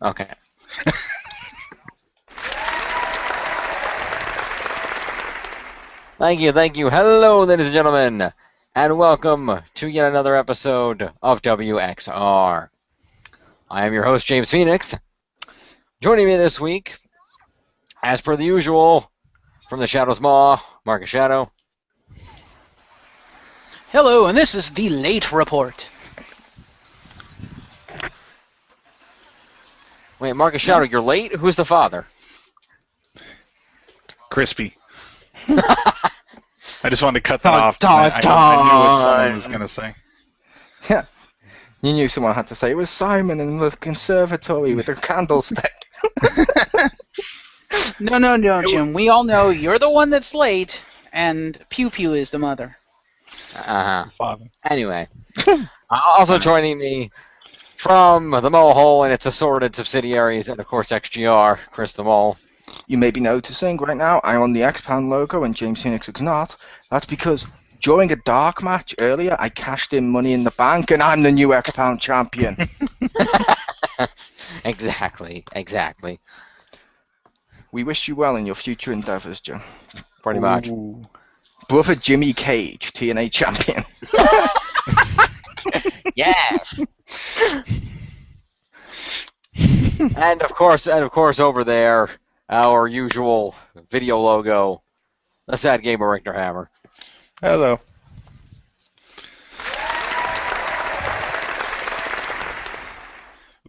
Okay. Thank you. Hello, ladies and gentlemen, and welcome to yet another episode of WXR. I am your host, James Phoenix. Joining me this week, as per the usual, from the Shadow's Maw, Marcus Shadow. Hello, and this is the late report. Wait, Marcus Shadow, you're late? Who's the father? Crispy. I just wanted to cut that off. I knew what someone was going to say. Yeah. You knew someone had to say it was Simon in the conservatory with the candlestick. No, Jim. We all know you're the one that's late, and Pew Pew is the mother. Father. Anyway, also joining me from the Mole Hole and its assorted subsidiaries, and of course XGR, Chris the Mole. You may be noticing right now I'm on the X-Pound logo and James Phoenix is not. That's because during a dark match earlier, I cashed in Money in the Bank and I'm the new X-Pound champion. Exactly. We wish you well in your future endeavors, Jim. Pretty much. Brother Jimmy Cage, TNA champion. Yes. And of course, over there, our usual video logo, the Sad Gamer Richter Hammer. Hello.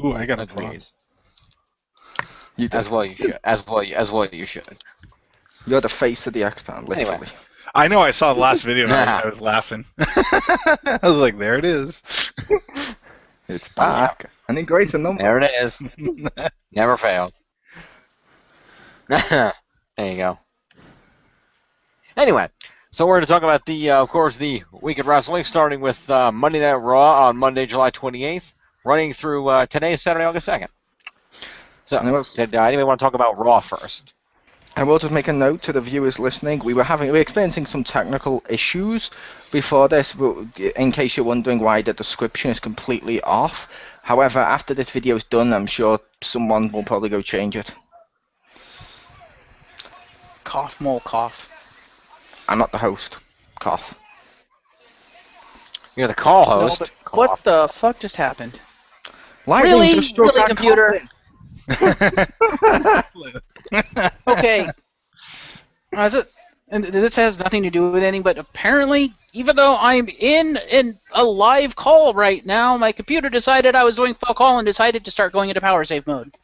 Ooh, I got a Agreed. You did. As well you should. You're the face of the X-Pound, literally. Anyway. I know, I saw the last video and I was laughing. I was like, there it is. It's back. And in greater number. There it is. Never failed. There you go. Anyway, so we're going to talk about of course, the week of wrestling, starting with Monday Night Raw on Monday, July 28th, running through today, Saturday, August 2nd. So, did anybody want to talk about Raw first? I will just make a note to the viewers listening. We were experiencing some technical issues before this, in case you're wondering why the description is completely off. However, after this video is done, I'm sure someone will probably go change it. Cough, mole, cough. I'm not the host. Cough. You're the call host. No, but what the fuck just happened? Lightning Really, just struck that computer? coffin. Okay. And this has nothing to do with anything, but apparently, even though I'm in a live call right now, my computer decided I was doing fuck all and decided to start going into power save mode.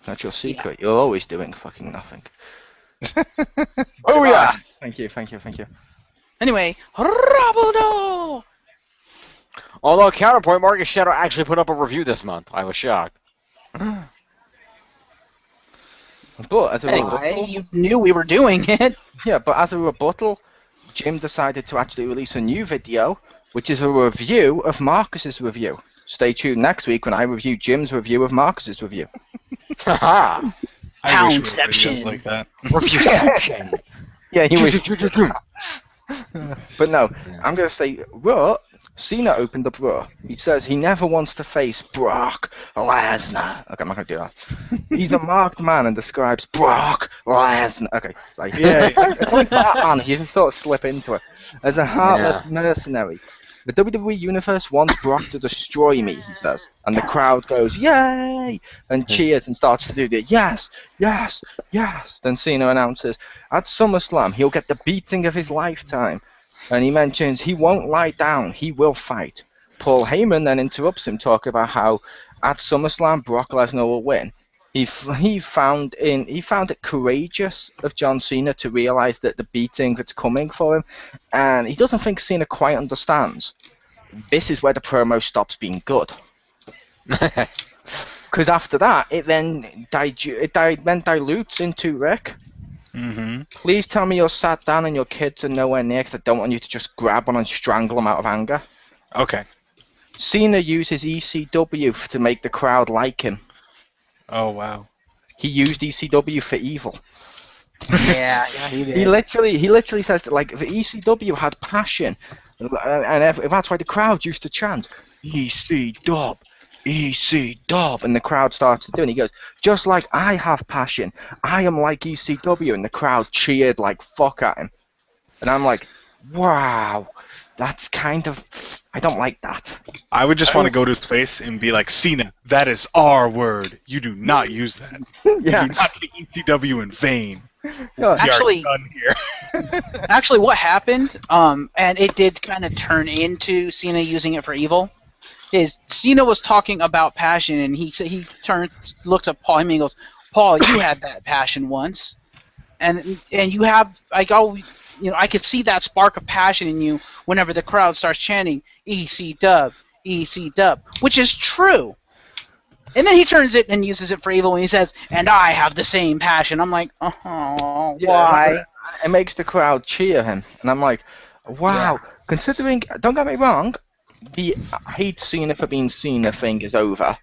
That's your secret. Yeah. You're always doing fucking nothing. Oh yeah. Thank you. Anyway, Rabodo! Although counterpoint, Marcus Shadow actually put up a review this month. I was shocked. But as a anyway, you knew we were doing it. Yeah, but as a rebuttal, Jim decided to actually release a new video, which is a review of Marcus's review. Stay tuned next week when I review Jim's review of Marcus's review. Haha. Poundception. Like that. Reviewception. Yeah, he was. But no, I'm going to say, Raw, Cena opened up Raw. He says he never wants to face Brock Lesnar. Okay, I'm not going to do that. He's a marked man and describes Brock Lesnar. Okay, it's like, it's like Batman. You just sort of slip into it. As a heartless mercenary. The WWE Universe wants Brock to destroy me, he says. And the crowd goes, yay! And cheers and starts to do the yes, yes, yes. Then Cena announces, at SummerSlam, he'll get the beating of his lifetime. And he mentions he won't lie down, he will fight. Paul Heyman then interrupts him, talking about how at SummerSlam, Brock Lesnar will win. He found it courageous of John Cena to realize that the beating that's coming for him, and he doesn't think Cena quite understands. This is where the promo stops being good. Because after that, it then dilutes into Rick. Mm-hmm. Please tell me you're sat down and your kids are nowhere near, because I don't want you to just grab one and strangle them out of anger. Okay. Cena uses ECW to make the crowd like him. Oh, wow. He used ECW for evil. Yeah, he did. He literally says that, like, the ECW had passion. And that's why the crowd used to chant, EC Dub, EC Dub, and the crowd starts to do it. And he goes, just like I have passion, I am like ECW, and the crowd cheered like fuck at him. And I'm like, wow, that's kind of, I don't like that. I would just want to go to his face and be like, Cena, that is our word. You do not use that. Yeah. You do not take ECW in vain. Yeah. Actually, we are done here. Actually, what happened, and it did kind of turn into Cena using it for evil, is Cena was talking about passion, and he looks at Paul Heyman and goes, Paul, you had that passion once, and you have, I could see that spark of passion in you whenever the crowd starts chanting EC Dub, which is true. And then he turns it and uses it for evil, and he says, and I have the same passion. I'm like, oh, why? It makes the crowd cheer him. And I'm like, wow. Yeah. Considering, don't get me wrong, the hate Cena for being Cena thing is over.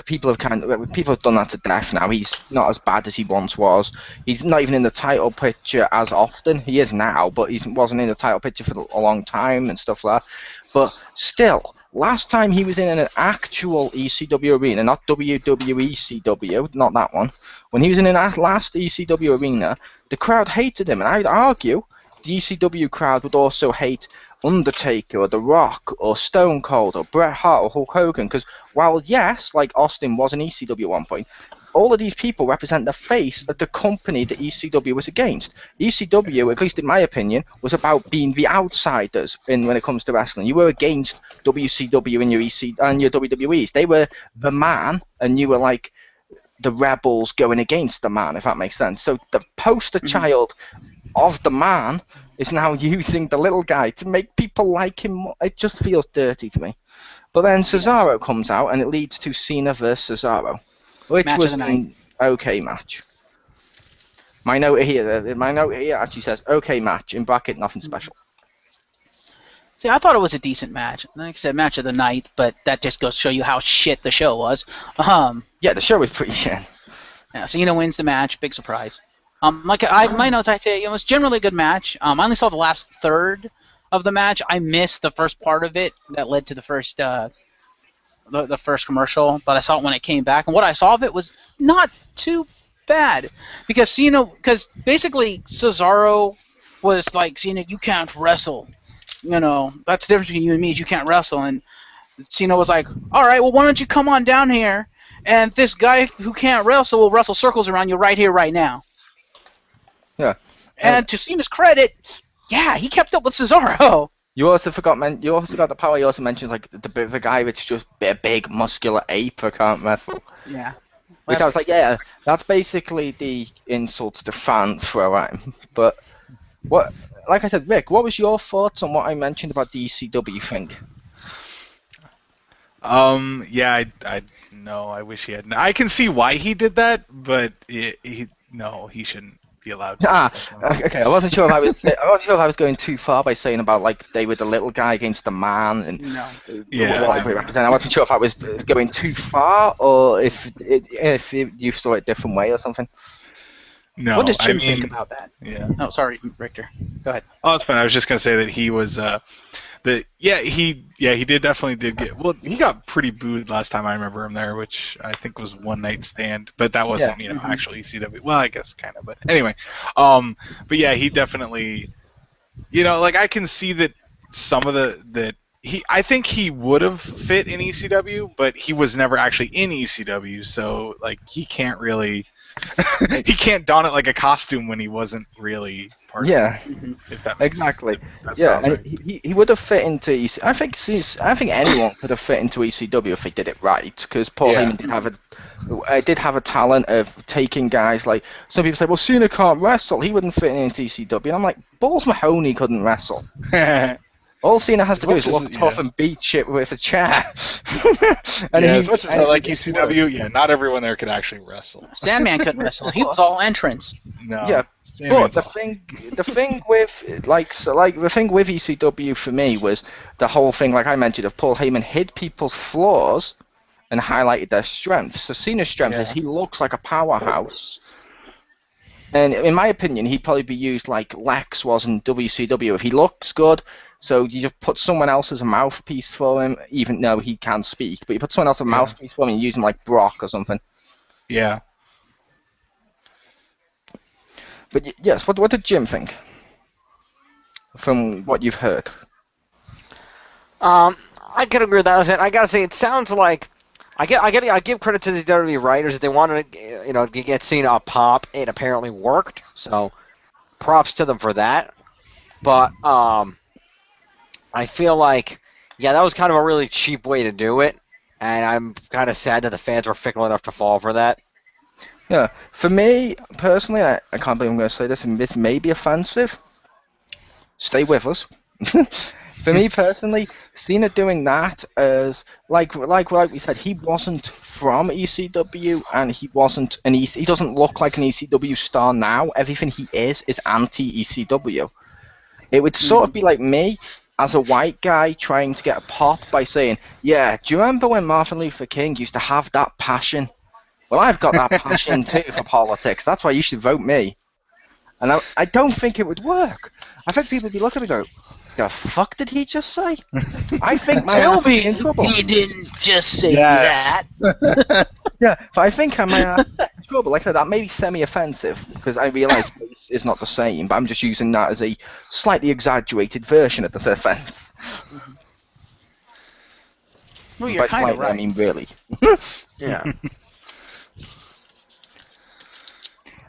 People have done that to death now. He's not as bad as he once was. He's not even in the title picture as often. He is now, but he wasn't in the title picture for a long time and stuff like that. But still, last time he was in an actual ECW arena, not WWE ECW, not that one. When he was in an last ECW arena, the crowd hated him, and I'd argue the ECW crowd would also hate Undertaker or The Rock or Stone Cold or Bret Hart or Hulk Hogan, because while yes, like Austin was an ECW at one point, all of these people represent the face of the company that ECW was against. ECW, at least in my opinion, was about being the outsiders when it comes to wrestling. You were against WCW and your WWEs. They were the man, and you were like the rebels going against the man, if that makes sense. So the poster child of the man is now using the little guy to make people like him more. It just feels dirty to me. But then Cesaro comes out, and it leads to Cena versus Cesaro, which was an okay match. My note here actually says okay match, in bracket nothing special. See, I thought it was a decent match. Like I said, match of the night, but that just goes to show you how shit the show was. Yeah, the show was pretty shit. Yeah, Cena wins the match, big surprise. My notes, I say it was generally a good match. I only saw the last third of the match. I missed the first part of it that led to the first the first commercial, but I saw it when it came back, and what I saw of it was not too bad, because basically Cesaro was like, Cena, you can't wrestle. That's the difference between you and me is you can't wrestle, and Cena was like, all right, well, why don't you come on down here, and this guy who can't wrestle will wrestle circles around you right here, right now. Yeah. And to Cena's credit, yeah, he kept up with Cesaro. You also got the power. You also mentioned like the guy that's just a big muscular ape who can't wrestle. Yeah. Which I was like, yeah, that's basically the insult the fans throw at him. But like I said, Rick, what was your thoughts on what I mentioned about the ECW thing? Yeah, I wish he had. I can see why he did that, but he shouldn't be allowed to. Okay. I wasn't sure if I was going too far by saying about like they were the little guy against the man and what they represent. I wasn't sure if I was going too far or if you saw it a different way or something. No. What does Jim think about that? Yeah. Oh, sorry, Richter. Go ahead. Oh, it's fine. I was just gonna say that he was he definitely get. Well, he got pretty booed last time I remember him there, which I think was One Night Stand, but that wasn't actual ECW. Well, I guess kind of, but anyway, but yeah, he definitely, like I can see that some of I think he would have fit in ECW, but he was never actually in ECW, so like he can't really. He can't don it like a costume when he wasn't really part of it. If that makes exactly. That Yeah, and right. he would have fit into I think anyone could have fit into ECW if they did it right, because Paul Heyman did have a talent of taking guys like, some people say, well, Cena can't wrestle, he wouldn't fit into ECW, and I'm like, Balls Mahoney couldn't wrestle. All Cena has to do is look tough and beat shit with a chair. And as much as I like ECW, not everyone there could actually wrestle. Sandman couldn't wrestle. He was all entrance. No. Yeah, but the thing with ECW for me was the whole thing, like I mentioned, of Paul Heyman hid people's flaws and highlighted their strengths. So Cena's strength is he looks like a powerhouse, And in my opinion, he'd probably be used like Lex was in WCW. If he looks good, so you just put someone else as a mouthpiece for him, even though he can't speak. But you put someone else as a mouthpiece for him and use him like Brock or something. Yeah. But yes, what did Jim think? From what you've heard. I can agree with that. I gotta say, it sounds like I give credit to the WWE writers that they wanted to, get Cena a pop. It apparently worked, so props to them for that. But I feel like, yeah, that was kind of a really cheap way to do it, and I'm kind of sad that the fans were fickle enough to fall for that. Yeah, for me personally, I can't believe I'm going to say this, and this may be offensive. Stay with us. For me personally, Cena doing that as like we said, he wasn't from ECW, and he wasn't he doesn't look like an ECW star now. Everything he is anti-ECW. It would sort of be like me as a white guy trying to get a pop by saying, "Yeah, do you remember when Martin Luther King used to have that passion? Well, I've got that passion too for politics. That's why you should vote me." And I don't think it would work. I think people would be looking and go, "The fuck did he just say?" I think my ass would be in trouble. He didn't just say that. Yeah, but I think I might in trouble. Like I said, that may be semi-offensive because I realise race is not the same, but I'm just using that as a slightly exaggerated version of the offence. Well, you're kind of right. I mean, really. Yeah.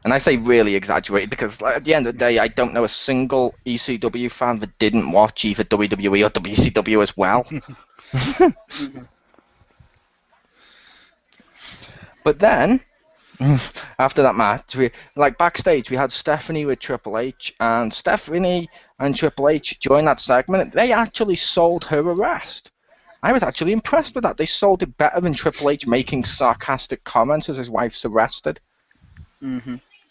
And I say really exaggerated because at the end of the day, I don't know a single ECW fan that didn't watch either WWE or WCW as well. But then, after that match, backstage, we had Stephanie with Triple H, and Stephanie and Triple H, during that segment, they actually sold her arrest. I was actually impressed with that. They sold it better than Triple H making sarcastic comments as his wife's arrested.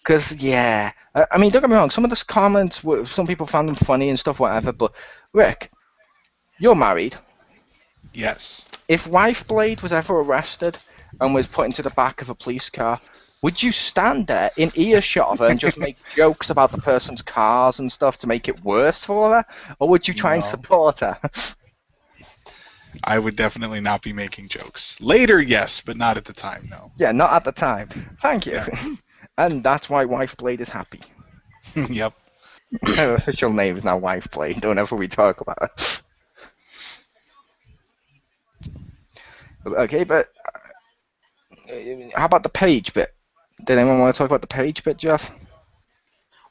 Because, yeah, I mean, don't get me wrong, some of the comments, some people found them funny and stuff, whatever, but, Rick, you're married. Yes. If Wife Blade was ever arrested and was put into the back of a police car, would you stand there in earshot of her and just make jokes about the person's cars and stuff to make it worse for her? Or would you try and support her? I would definitely not be making jokes. Later, yes, but not at the time, no. Yeah, not at the time. Thank you. Yeah. And that's why Wife Blade is happy. Yep. Her official name is now Wife Blade, whenever we talk about her. Okay, but how about the Page bit? Did anyone want to talk about the Page bit, Jeff?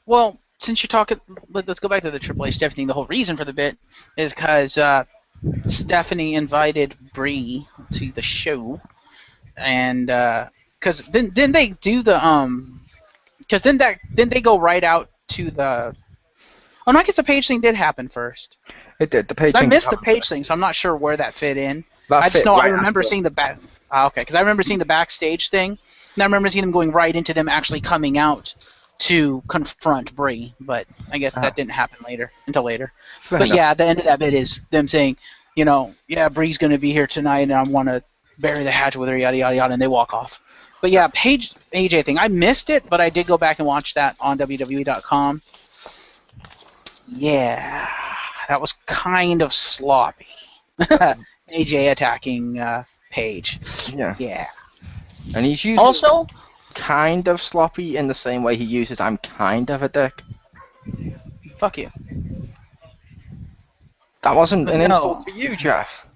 Well, since you're talking, let's go back to the Triple H Stephanie. The whole reason for the bit is because Stephanie invited Brie to the show, and because didn't they do the because didn't they go right out to the? Oh no, I guess the Page thing did happen first. It did. The Page. I missed the Page thing, so I'm not sure where that fit in. I just know I remember seeing the back. Okay, because I remember seeing the backstage thing, and I remember seeing them going right into them actually coming out to confront Brie, but I guess that didn't happen until later. But yeah, the end of that bit is them saying, yeah, Brie's going to be here tonight, and I want to bury the hatchet with her, yada, yada, yada, and they walk off. But yeah, Page AJ thing, I missed it, but I did go back and watch that on WWE.com. Yeah, that was kind of sloppy. AJ attacking Page. Yeah. And he's using also kind of sloppy in the same way he uses "I'm kind of a dick." Fuck you. That wasn't an insult to you, Jeff.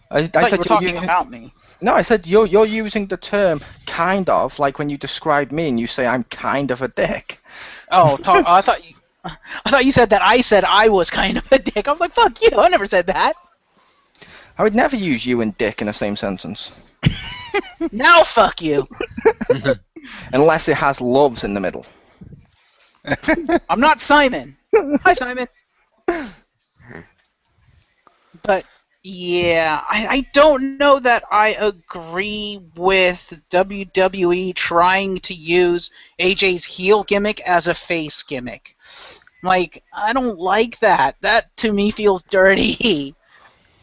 I thought you were talking about me. No, I said you're using the term "kind of" like when you describe me and you say I'm kind of a dick. Oh, I thought you said that I said I was kind of a dick. I was like, fuck you, I never said that. I would never use you and dick in the same sentence. Now fuck you. Unless it has loves in the middle. I'm not Simon. Hi, Simon. But yeah, I don't know that I agree with WWE trying to use AJ's heel gimmick as a face gimmick. Like, I don't like that. That to me feels dirty.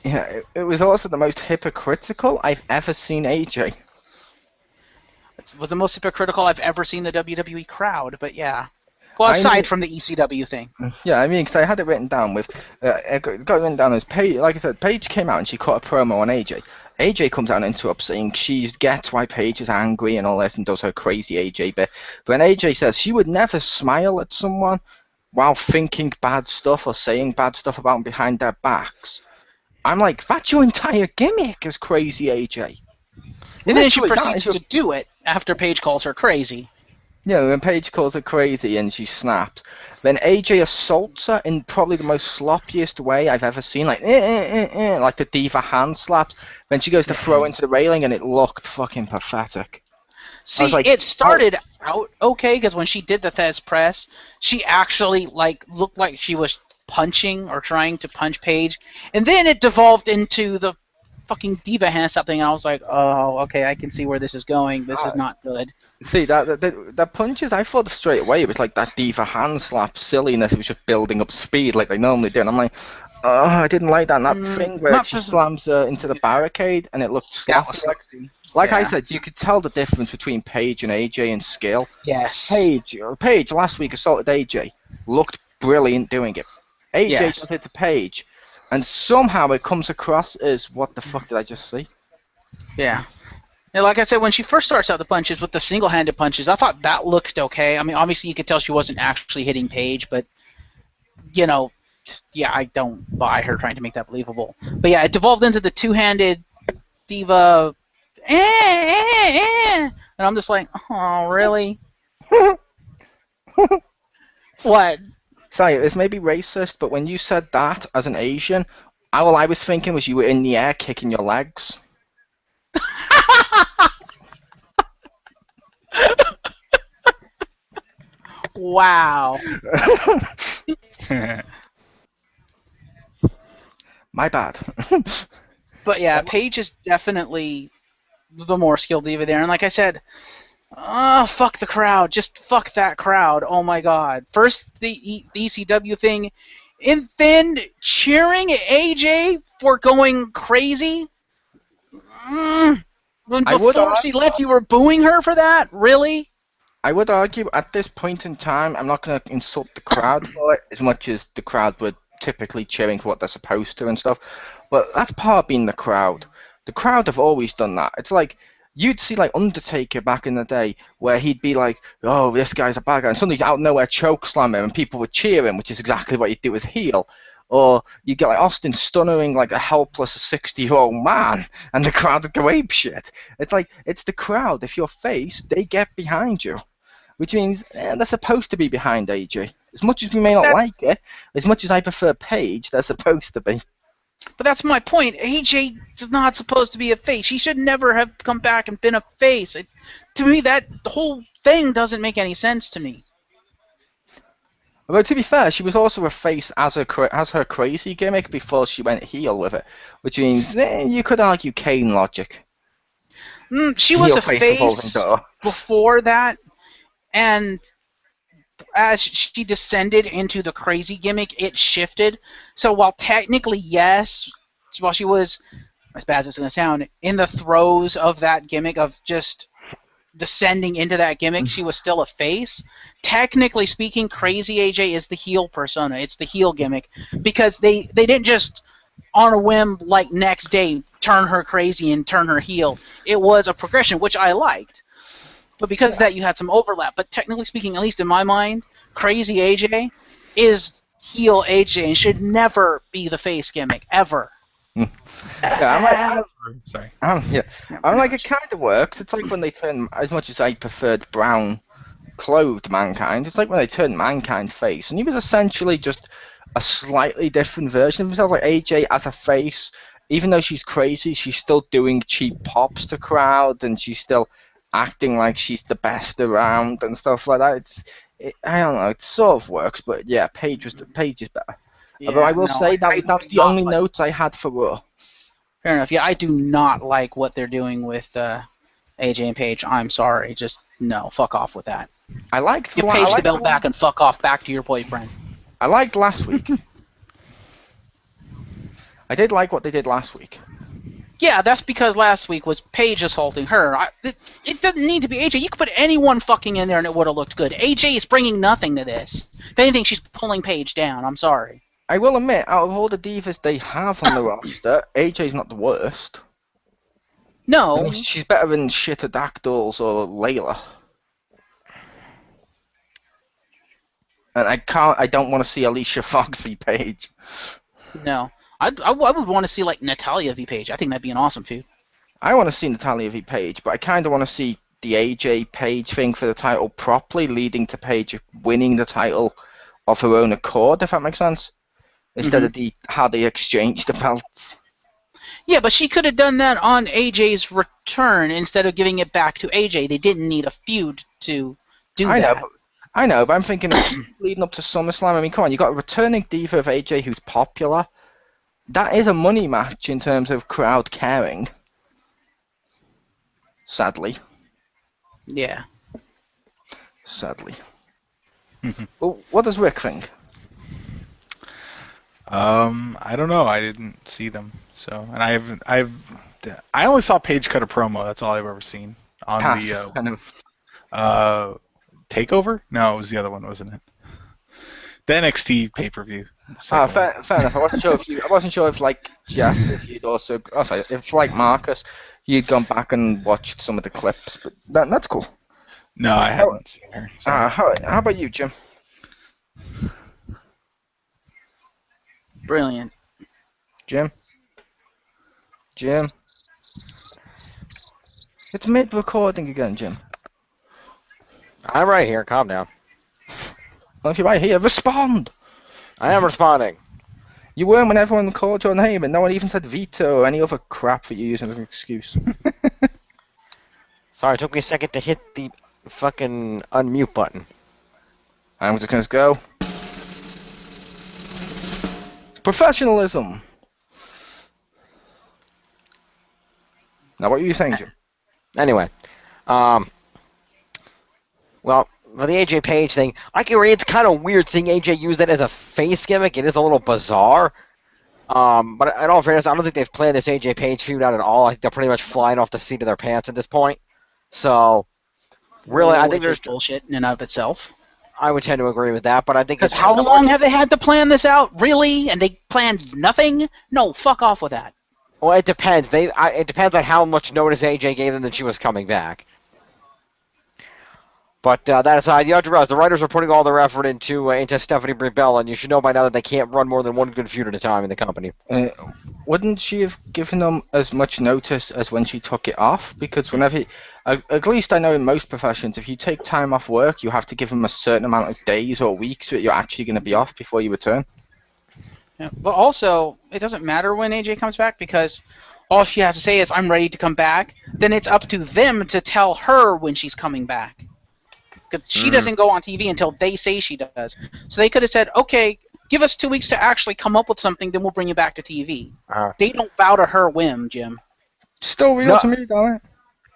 Yeah, it was also the most hypocritical I've ever seen AJ. was the most hypocritical I've ever seen the WWE crowd. But yeah. Well, aside from the ECW thing. Yeah, I mean, because I had it written down with, it got written down as Paige. Like I said, Paige came out and she cut a promo on AJ. AJ comes out and interrupts, saying she gets why Paige is angry and all this, and does her crazy AJ bit. But then AJ says she would never smile at someone while thinking bad stuff or saying bad stuff about them behind their backs. I'm like, that's your entire gimmick, as crazy AJ. And then she proceeds to do it after Paige calls her crazy. Yeah, when Paige calls her crazy and she snaps, then AJ assaults her in probably the most sloppiest way I've ever seen, like like the diva hand slaps. Then she goes to throw into the railing, and it looked fucking pathetic. See, like, it started out okay because when she did the Thez press, she actually looked like she was punching or trying to punch Paige, and then it devolved into the fucking diva hand slap thing, and I was like, oh, okay, I can see where this is going. This is not good. See, the punches, I thought straight away it was like that diva hand slap silliness. It was just building up speed like they normally do. And I'm like, oh, I didn't like that. And that thing where she slams her into the barricade and it looked sloppy. Like I said, you could tell the difference between Paige and AJ in skill. Yes. Paige last week assaulted AJ. Looked brilliant doing it. AJ does it to Paige. And somehow it comes across as, what the fuck did I just see? Yeah. And like I said, when she first starts out the punches with the single-handed punches, I thought that looked okay. I mean, obviously you could tell she wasn't actually hitting Paige, but, you know, yeah, I don't buy her trying to make that believable. But yeah, it devolved into the two-handed diva, and I'm just like, oh, really? What? Sorry, this may be racist, but when you said that as an Asian, all I was thinking was you were in the air kicking your legs. Wow. My bad. But yeah, Paige is definitely the more skilled diva there. And like I said, fuck the crowd. Just fuck that crowd. Oh my god. First the ECW thing, and then cheering AJ for going crazy. Before she left, you were booing her for that? Really? I would argue at this point in time, I'm not going to insult the crowd for it as much as the crowd would typically cheering for what they're supposed to and stuff. But that's part of being the crowd. The crowd have always done that. It's like, you'd see like Undertaker back in the day where he'd be like, oh, this guy's a bad guy, and suddenly out of nowhere choke slam him and people would cheer him, which is exactly what you'd do as heel. Or you get like Austin stunnering like a helpless 60-year-old man, and the crowd would go apeshit. It's like, it's the crowd. If you're face, they get behind you. Which means they're supposed to be behind AJ. As much as we may not like it, as much as I prefer Paige, they're supposed to be. But that's my point. AJ is not supposed to be a face. He should never have come back and been a face. To me, the whole thing doesn't make any sense to me. Although, to be fair, she was also a face as her crazy gimmick before she went heel with it. Which means you could argue Kane logic. She was a face before that. And as she descended into the crazy gimmick, it shifted. So while technically, yes, while she was, as bad as it's going to sound, in the throes of that gimmick of just descending into that gimmick, she was still a face. Technically speaking, Crazy AJ is the heel persona. It's the heel gimmick. Because they didn't just, on a whim, like next day, turn her crazy and turn her heel. It was a progression, which I liked. But because of that, you had some overlap. But technically speaking, at least in my mind, Crazy AJ is heel AJ and should never be the face gimmick, ever. I'm like, it kind of works. It's like when they turn, as much as I preferred brown clothed Mankind, it's like when they turned Mankind face. And he was essentially just a slightly different version of himself. Like AJ as a face, even though she's crazy, she's still doing cheap pops to crowd, and she's still acting like she's the best around and stuff like that. I don't know, it sort of works, but yeah, Paige is better. Yeah, although I will say that's the only notes I had for Raw. Fair enough. Yeah, I do not like what they're doing with AJ and Paige. I'm sorry, just no, fuck off with that. I liked Give Paige the belt back and fuck off back to your boyfriend. I liked last week. I did like what they did last week. Yeah, that's because last week was Paige assaulting her. It doesn't need to be AJ. You could put anyone fucking in there and it would have looked good. AJ is bringing nothing to this. If anything, she's pulling Paige down. I'm sorry. I will admit, out of all the divas they have on the roster, AJ's not the worst. No. I mean, she's better than Shittadactyls or Layla. And I don't want to see Alicia Fox v Paige. No. I would want to see, like, Natalia v. Paige. I think that'd be an awesome feud. I want to see Natalia v Paige, but I kind of want to see the AJ Paige thing for the title properly, leading to Paige winning the title of her own accord, if that makes sense. Instead of how they exchange the belts. Yeah, but she could have done that on AJ's return instead of giving it back to AJ. They didn't need a feud to do that. I know, but I'm thinking of leading up to SummerSlam. I mean, come on, you got a returning diva of AJ who's popular. That is a money match in terms of crowd caring. Sadly. Yeah. Sadly. Well, what does Rick think? I don't know. I didn't see them, so and I only saw Paige cut a promo. That's all I've ever seen on the Takeover. No, it was the other one, wasn't it? The NXT pay-per-view. Fair enough. I wasn't sure if like Jeff, if you'd also, if like Marcus, you'd gone back and watched some of the clips, but that's cool. No, I haven't seen her. So. How about you, Jim? Brilliant. Jim? It's mid-recording again, Jim. I'm right here. Calm down. Well, if you're right here, respond! I am responding. You weren't when everyone called your name, and no one even said veto or any other crap that you use as an excuse. Sorry, it took me a second to hit the fucking unmute button. I'm just going to go. Professionalism! Now, what were you saying, Jim? Anyway, well, for the AJ Page thing, I can agree it's kind of weird seeing AJ use that as a face gimmick. It is a little bizarre. But in all fairness, I don't think they've planned this AJ Page feud out at all. I think they're pretty much flying off the seat of their pants at this point. So, really, I think there's bullshit in and of itself. I would tend to agree with that, but I think because how long have they had to plan this out? Really? And they planned nothing? No, fuck off with that. Well, it depends. It depends on how much notice AJ gave them that she was coming back. But that aside, you have to realize the writers are putting all their effort into Stephanie Brie-Bella, and you should know by now that they can't run more than one good feud at a time in the company. Wouldn't she have given them as much notice as when she took it off? Because whenever, at least I know in most professions, if you take time off work, you have to give them a certain amount of days or weeks that you're actually going to be off before you return. Yeah, but also, it doesn't matter when AJ comes back because all she has to say is, I'm ready to come back. Then it's up to them to tell her when she's coming back. Because she doesn't go on TV until they say she does. So they could have said, okay, give us 2 weeks to actually come up with something, then we'll bring you back to TV. They don't bow to her whim, Jim. Still real to me, darn it.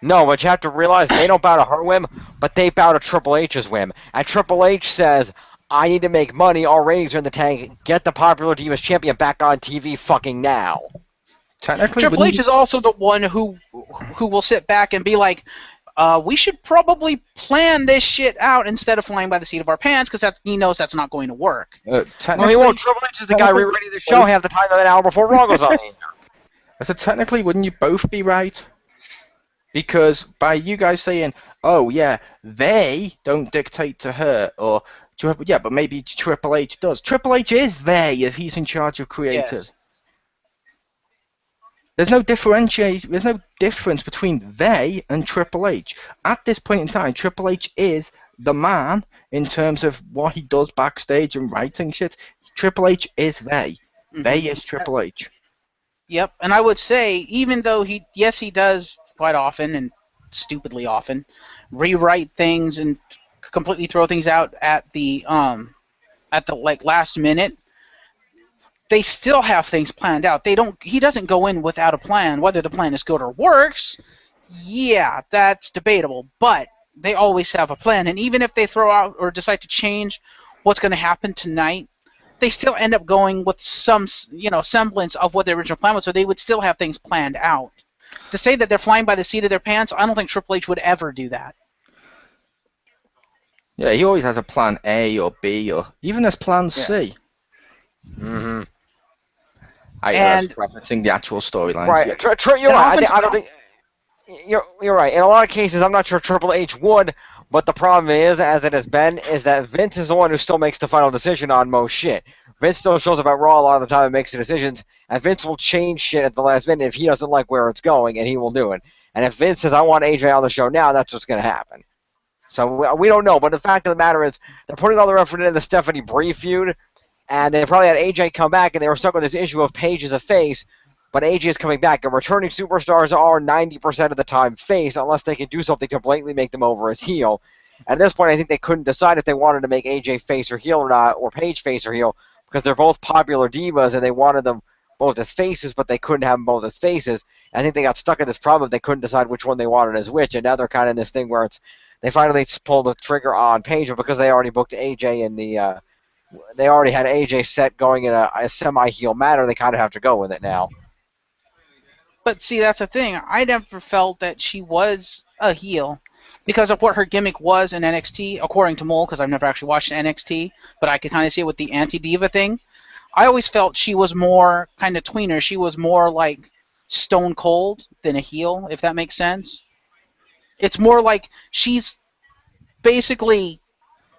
No, but you have to realize they don't bow to her whim, but they bow to Triple H's whim. And Triple H says, I need to make money, our ratings are in the tank, get the Popular Divas Champion back on TV fucking now. Technically, Triple H is also the one who will sit back and be like, we should probably plan this shit out instead of flying by the seat of our pants because he knows that's not going to work. Well, he won't. Triple H is the guy rewriting the show half the time of an hour before Raw goes on. So technically, wouldn't you both be right? Because by you guys saying, oh yeah, they don't dictate to her, or yeah, but maybe Triple H does. Triple H is they if he's in charge of creative. Yes. There's no difference between they and Triple H. At this point in time, Triple H is the man in terms of what he does backstage and writing shit. Triple H is they. Mm-hmm. They is Triple H. Yep, and I would say, even though he does quite often and stupidly often rewrite things and completely throw things out at the last minute. They still have things planned out. He doesn't go in without a plan. Whether the plan is good or works, yeah, that's debatable. But they always have a plan. And even if they throw out or decide to change what's going to happen tonight, they still end up going with some, semblance of what the original plan was, so they would still have things planned out. To say that they're flying by the seat of their pants, I don't think Triple H would ever do that. Yeah, he always has a plan A or B or even as plan C. Mm-hmm. I was referencing the actual storylines. Right. Yeah. You're right. I don't think you're right. In a lot of cases, I'm not sure Triple H would, but the problem is, as it has been, is that Vince is the one who still makes the final decision on most shit. Vince still shows up at Raw a lot of the time and makes the decisions, and Vince will change shit at the last minute if he doesn't like where it's going, and he will do it. And if Vince says, I want AJ on the show now, that's what's going to happen. So we don't know, but the fact of the matter is, they're putting all the effort into the Stephanie Bree feud, and they probably had AJ come back, and they were stuck with this issue of Paige as a face, but AJ is coming back, and returning superstars are 90% of the time face, unless they can do something to blatantly make them over as heel. At this point, I think they couldn't decide if they wanted to make AJ face or heel or not, or Paige face or heel, because they're both popular divas, and they wanted them both as faces, but they couldn't have them both as faces. I think they got stuck in this problem. They couldn't decide which one they wanted as which, and now they're kind of in this thing where they finally pulled the trigger on Paige, but because they already booked AJ in they already had AJ set going in a semi-heel manner, they kind of have to go with it now. But see, that's the thing. I never felt that she was a heel because of what her gimmick was in NXT, according to Mole, because I've never actually watched NXT, but I could kind of see it with the anti-diva thing. I always felt she was more kind of tweener. She was more like Stone Cold than a heel, if that makes sense. It's more like she's basically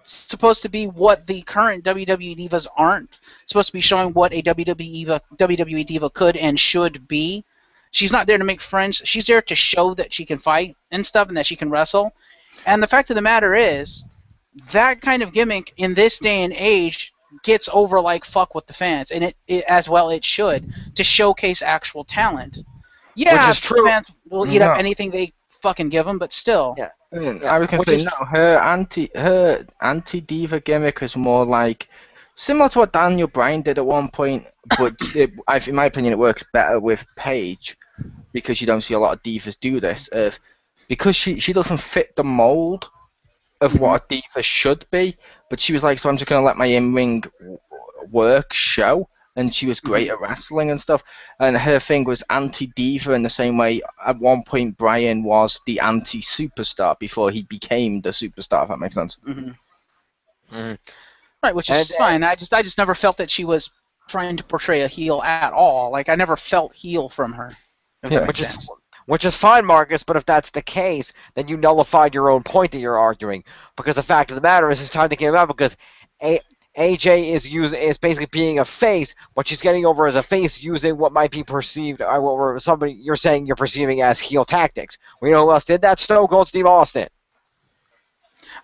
supposed to be what the current WWE divas aren't. Supposed to be showing what a WWE diva could and should be. She's not there to make friends. She's there to show that she can fight and stuff and that she can wrestle. And the fact of the matter is, that kind of gimmick in this day and age gets over like fuck with the fans. And it as well it should, to showcase actual talent. Yeah, which is true. Fans will eat up anything they fucking give them, but still. Yeah. I was going to say, no, her anti-diva gimmick was more like, similar to what Daniel Bryan did at one point, but in my opinion it works better with Paige, because you don't see a lot of divas do this, because she doesn't fit the mold of what a diva should be, but she was like, so I'm just going to let my in-ring work show, and she was great at wrestling and stuff, and her thing was anti-diva in the same way at one point Bryan was the anti-superstar before he became the superstar, if that makes sense. Right, which is fine. I just never felt that she was trying to portray a heel at all. Like, I never felt heel from her. Which is fine, Marcus, but if that's the case, then you nullified your own point that you're arguing. Because the fact of the matter is, it's time to came out because AJ is basically being a face, but she's getting over as a face using what might be perceived, somebody you're saying you're perceiving as heel tactics. We know who else did that? Stone Cold Steve Austin.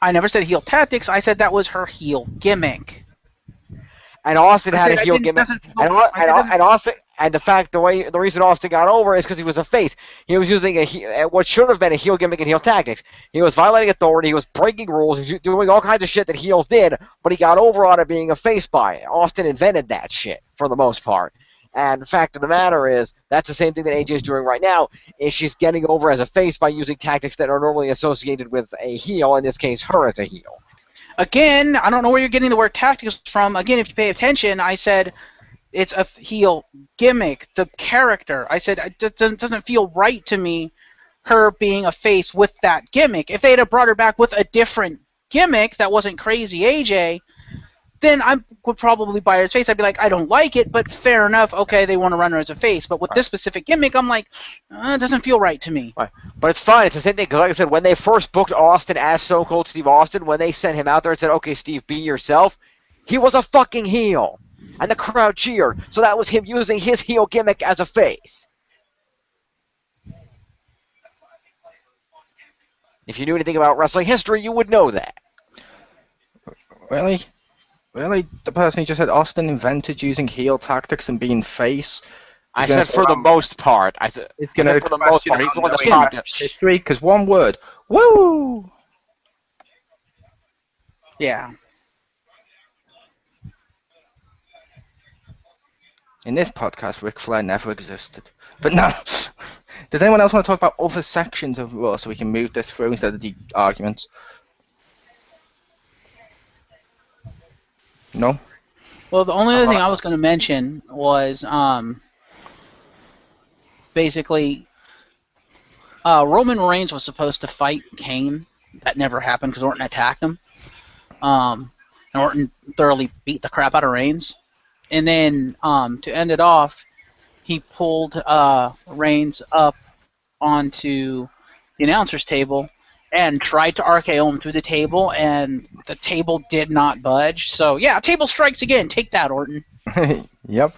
I never said heel tactics. I said that was her heel gimmick. And Austin had a heel gimmick. And the reason Austin got over is because he was a face. He was using what should have been a heel gimmick and heel tactics. He was violating authority. He was breaking rules. He was doing all kinds of shit that heels did, but he got over on it being a face by it. Austin invented that shit for the most part. And the fact of the matter is, that's the same thing that AJ is doing right now, is she's getting over as a face by using tactics that are normally associated with a heel, in this case, her as a heel. Again, I don't know where you're getting the word tactics from. Again, if you pay attention, I said it's a heel gimmick, the character. I said it doesn't feel right to me, her being a face with that gimmick. If they had brought her back with a different gimmick that wasn't crazy AJ, then I would probably buy her as face. I'd be like, I don't like it, but fair enough. Okay, they want to run her as a face. But with this specific gimmick, I'm like, it doesn't feel right to me. Right. But it's fine. It's the same thing. Because like I said, when they first booked Austin as Stone Cold Steve Austin, when they sent him out there and said, okay, Steve, be yourself, he was a fucking heel. And the crowd cheered. So that was him using his heel gimmick as a face. If you knew anything about wrestling history, you would know that. Really? Really? The person who just said Austin invented using heel tactics and being face? I said for the most part. I said for the most part. He's the one that started history, because one word. Woo! Yeah. In this podcast, Ric Flair never existed. But no. Does anyone else want to talk about other sections of Raw so we can move this through instead of the arguments? No? Well, the only other thing I was going to mention was basically Roman Reigns was supposed to fight Kane. That never happened because Orton attacked him. And Orton thoroughly beat the crap out of Reigns. And then to end it off, he pulled Reigns up onto the announcer's table and tried to RKO him through the table, and the table did not budge. So, yeah, table strikes again. Take that, Orton. Yep.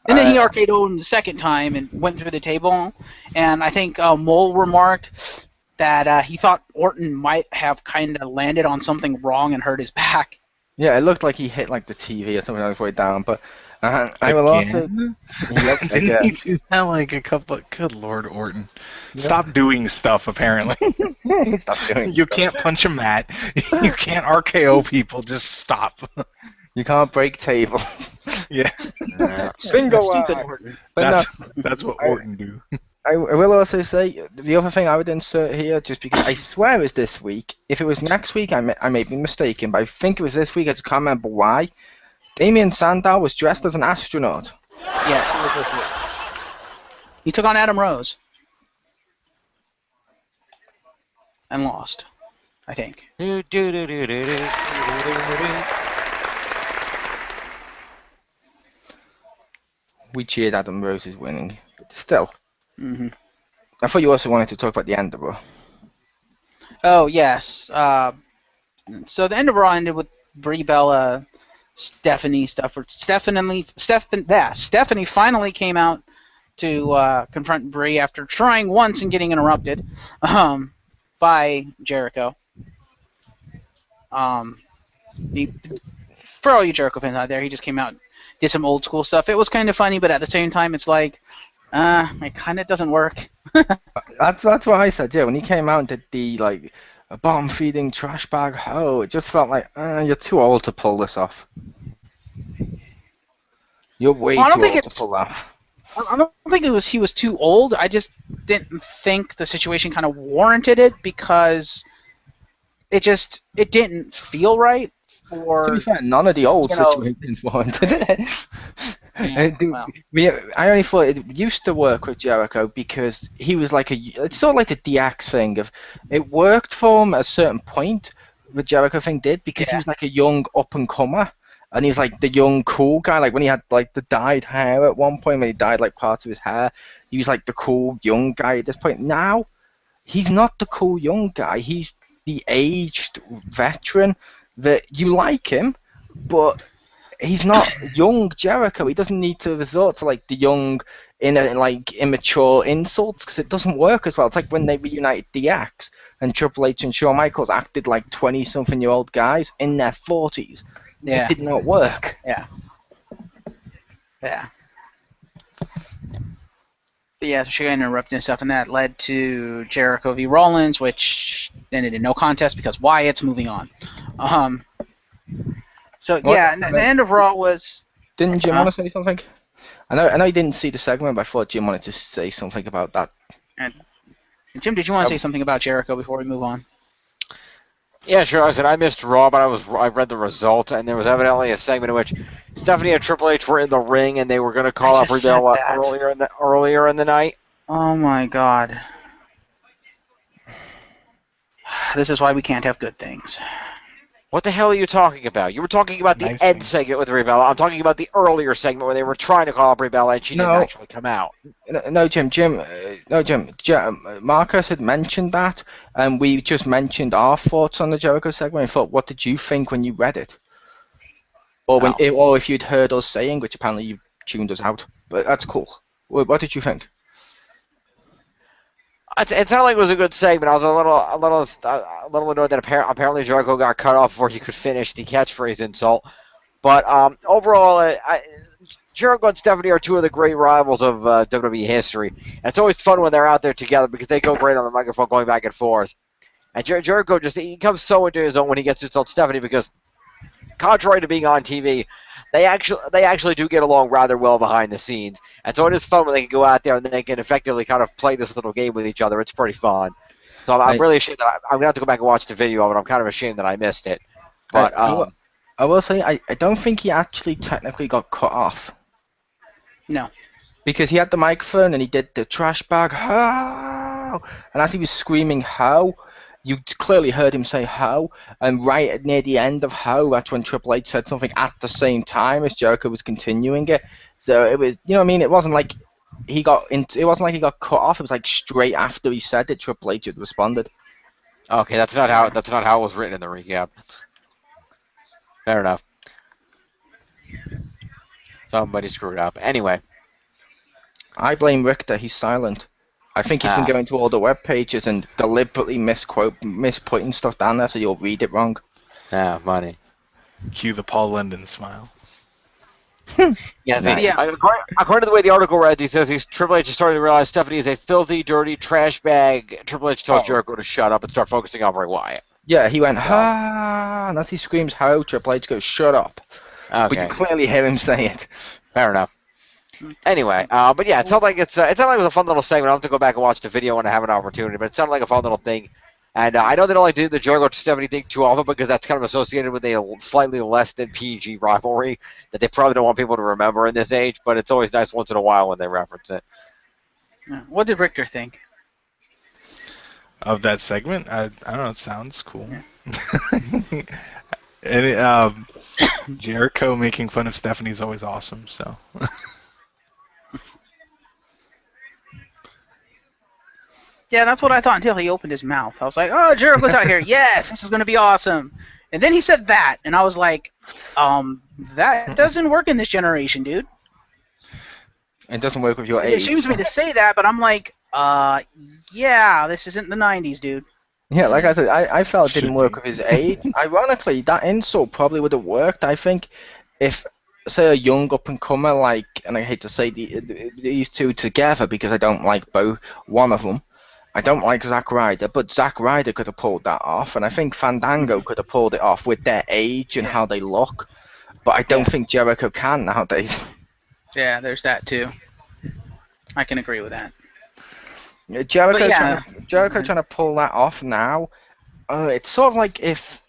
And then he RKO'd him the second time and went through the table. And I think Mole remarked that he thought Orton might have kind of landed on something wrong and hurt his back. Yeah, it looked like he hit like the TV or something on his way down, but I will also. Yep, Didn't he do that like a couple? Good Lord, Orton, stop doing stuff. Apparently, stop doing. You can't punch a mat. You can't RKO people. Just stop. You can't break tables. Yeah. Stupid Orton. But that's what Orton do. I will also say, the other thing I would insert here, just because I swear it was this week. If it was next week, I may be mistaken, but I think it was this week. I just can't remember why. Damien Sandow was dressed as an astronaut. Yes, it was this week. He took on Adam Rose. And lost, I think. We cheered Adam Rose's winning, but still. Mm-hmm. I thought you also wanted to talk about the end of Raw. Oh, yes. So the end of Raw ended with Brie Bella, Stephanie stuff. Stephanie finally came out to confront Brie after trying once and getting interrupted by Jericho. For all you Jericho fans out there, he just came out, did some old school stuff. It was kind of funny, but at the same time, it's like, it kind of doesn't work. That's what I said. Yeah, when he came out and did the a bottom feeding trash bag ho, it just felt like you're too old to pull this off. You're way too old to pull that. I don't think he was too old. I just didn't think the situation kind of warranted it because it didn't feel right. To be fair, none of the old situations warranted it. Yeah, I only thought it used to work with Jericho because he was it's sort of like the DX thing of it worked for him at a certain point. The Jericho thing did because he was like a young up and comer, and he was like the young cool guy. Like when he had like the dyed hair at one point, when he dyed like parts of his hair, he was like the cool young guy at this point. Now he's not the cool young guy. He's the aged veteran that you like him, but he's not young Jericho. He doesn't need to resort to like the young, immature insults because it doesn't work as well. It's like when they reunited DX and Triple H and Shawn Michaels acted like 20-something-year-old guys in their 40s. Yeah. It did not work. Yeah. Yeah. But yeah, so she got interrupted and stuff, and that led to Jericho v. Rollins, which ended in no contest because Wyatt's moving on. So yeah, and the end of Raw was. Didn't Jim want to say something? I know you didn't see the segment, but I thought Jim wanted to say something about that. And Jim, did you want to say something about Jericho before we move on? Yeah, sure. I said I missed Raw, but I read the result, and there was evidently a segment in which Stephanie and Triple H were in the ring, and they were going to call up Rebel earlier in the night. Oh my God! This is why we can't have good things. What the hell are you talking about? You were talking about the end segment with Rebella. I'm talking about the earlier segment where they were trying to call up Rebella and she didn't actually come out. No, Jim. Marcus had mentioned that, and we just mentioned our thoughts on the Jericho segment. I thought, what did you think when you read it? Or or if you'd heard us saying, which apparently you tuned us out. But that's cool. What did you think? It sounded like it was a good segment. I was a little annoyed that apparently Jericho got cut off before he could finish the catchphrase insult. But overall, Jericho and Stephanie are two of the great rivals of WWE history. And it's always fun when they're out there together because they go great on the microphone going back and forth. And Jericho he comes so into his own when he gets to insult Stephanie because, contrary to being on TV, they actually do get along rather well behind the scenes. And so it is fun when they can go out there and they can effectively kind of play this little game with each other. It's pretty fun. So I'm really ashamed that I'm going to have to go back and watch the video of it. I'm kind of ashamed that I missed it. But I will say, I don't think he actually technically got cut off. No. Because he had the microphone and he did the trash bag, how? And as he was screaming, how? You clearly heard him say how. And right near the end of how, that's when Triple H said something at the same time as Jericho was continuing it. So it was, you know what I mean? It wasn't like he got cut off. It was like straight after he said it, Triple H had responded. Okay, that's not how it was written in the recap. Fair enough. Somebody screwed up. Anyway. I blame Richter. He's silent. I think he's been going to all the web pages and deliberately misputting stuff down there so you'll read it wrong. Yeah, funny. Cue the Paul London smile. Yeah, Nice. According to the way the article read, he says Triple H is starting to realize Stephanie is a filthy, dirty trash bag. Triple H tells Jericho to shut up and start focusing on Bray Wyatt. Yeah, he went, ha, and as he screams, how, Triple H goes, shut up. Okay. But you clearly hear him say it. Fair enough. Anyway, but yeah, it sounded like it was a fun little segment. I'll have to go back and watch the video when I have an opportunity, but it sounded like a fun little thing. And I know they don't like to do the Jericho to Stephanie thing too often because that's kind of associated with a slightly less than PG rivalry that they probably don't want people to remember in this age, but it's always nice once in a while when they reference it. What did Richter think? Of that segment? I don't know, it sounds cool. And Jericho making fun of Stephanie is always awesome, so. Yeah, that's what I thought until he opened his mouth. I was like, oh, Jericho's out here. Yes, this is going to be awesome. And then he said that, and I was like, that doesn't work in this generation, dude. It doesn't work with your It age. shames me to say that, but I'm like, yeah, this isn't the 90s, dude. Yeah, like I said, I felt it didn't work with his age. Ironically, that insult probably would have worked, I think, if, say, a young up-and-comer, like, and I hate to say these two together because I don't like both, one of them. I don't like Zack Ryder, but Zack Ryder could have pulled that off, and I think Fandango could have pulled it off with their age and how they look, but I don't think Jericho can nowadays. Yeah, there's that, too. I can agree with that. Jericho But yeah. trying to pull that off now, it's sort of like if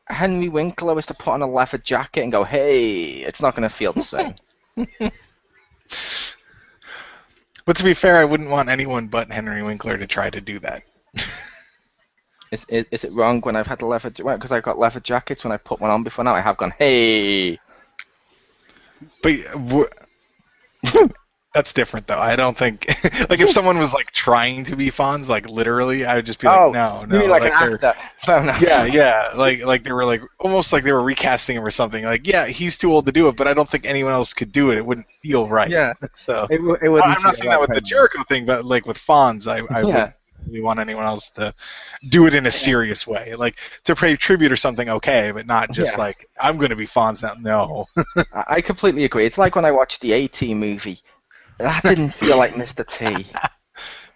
Henry Winkler was to put on a leather jacket and go, hey, it's not going to feel the same. But to be fair, I wouldn't want anyone but Henry Winkler to try to do that. Is it wrong when I've had a leather jacket? Because I've got leather jackets when I put one on before now, I have gone, hey. But that's different, though. I don't think... like, if someone was, like, trying to be Fonz, like, literally, I would just be like, no. You mean like an actor? Fair enough. Yeah. Like they were, like, almost like they were recasting him or something. Like, yeah, he's too old to do it, but I don't think anyone else could do it. It wouldn't feel right. Yeah. So It wouldn't I'm not saying that with the Jericho thing, but, like, with Fonz, I wouldn't really want anyone else to do it in a serious way. Like, to pay tribute or something, okay, but not just like, I'm going to be Fonz now. No. I completely agree. It's like when I watched the A-Team movie. That didn't feel like Mr. T.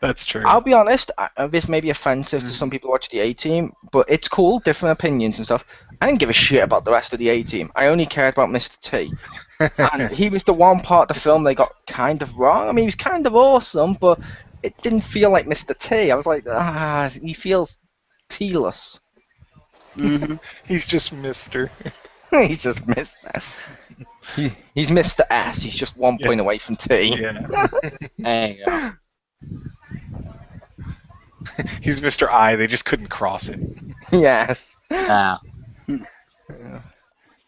That's true. I'll be honest, this may be offensive to some people who watch the A-Team, but it's cool, different opinions and stuff. I didn't give a shit about the rest of the A-Team. I only cared about Mr. T. And he was the one part of the film they got kind of wrong. I mean, he was kind of awesome, but it didn't feel like Mr. T. I was like, he feels T-less. Mm-hmm. He's just Mr. He's just Mr. He's Mr. S. He's just 1 point away from T. Yeah. There you go. He's Mr. I. They just couldn't cross it. Yes. Ah.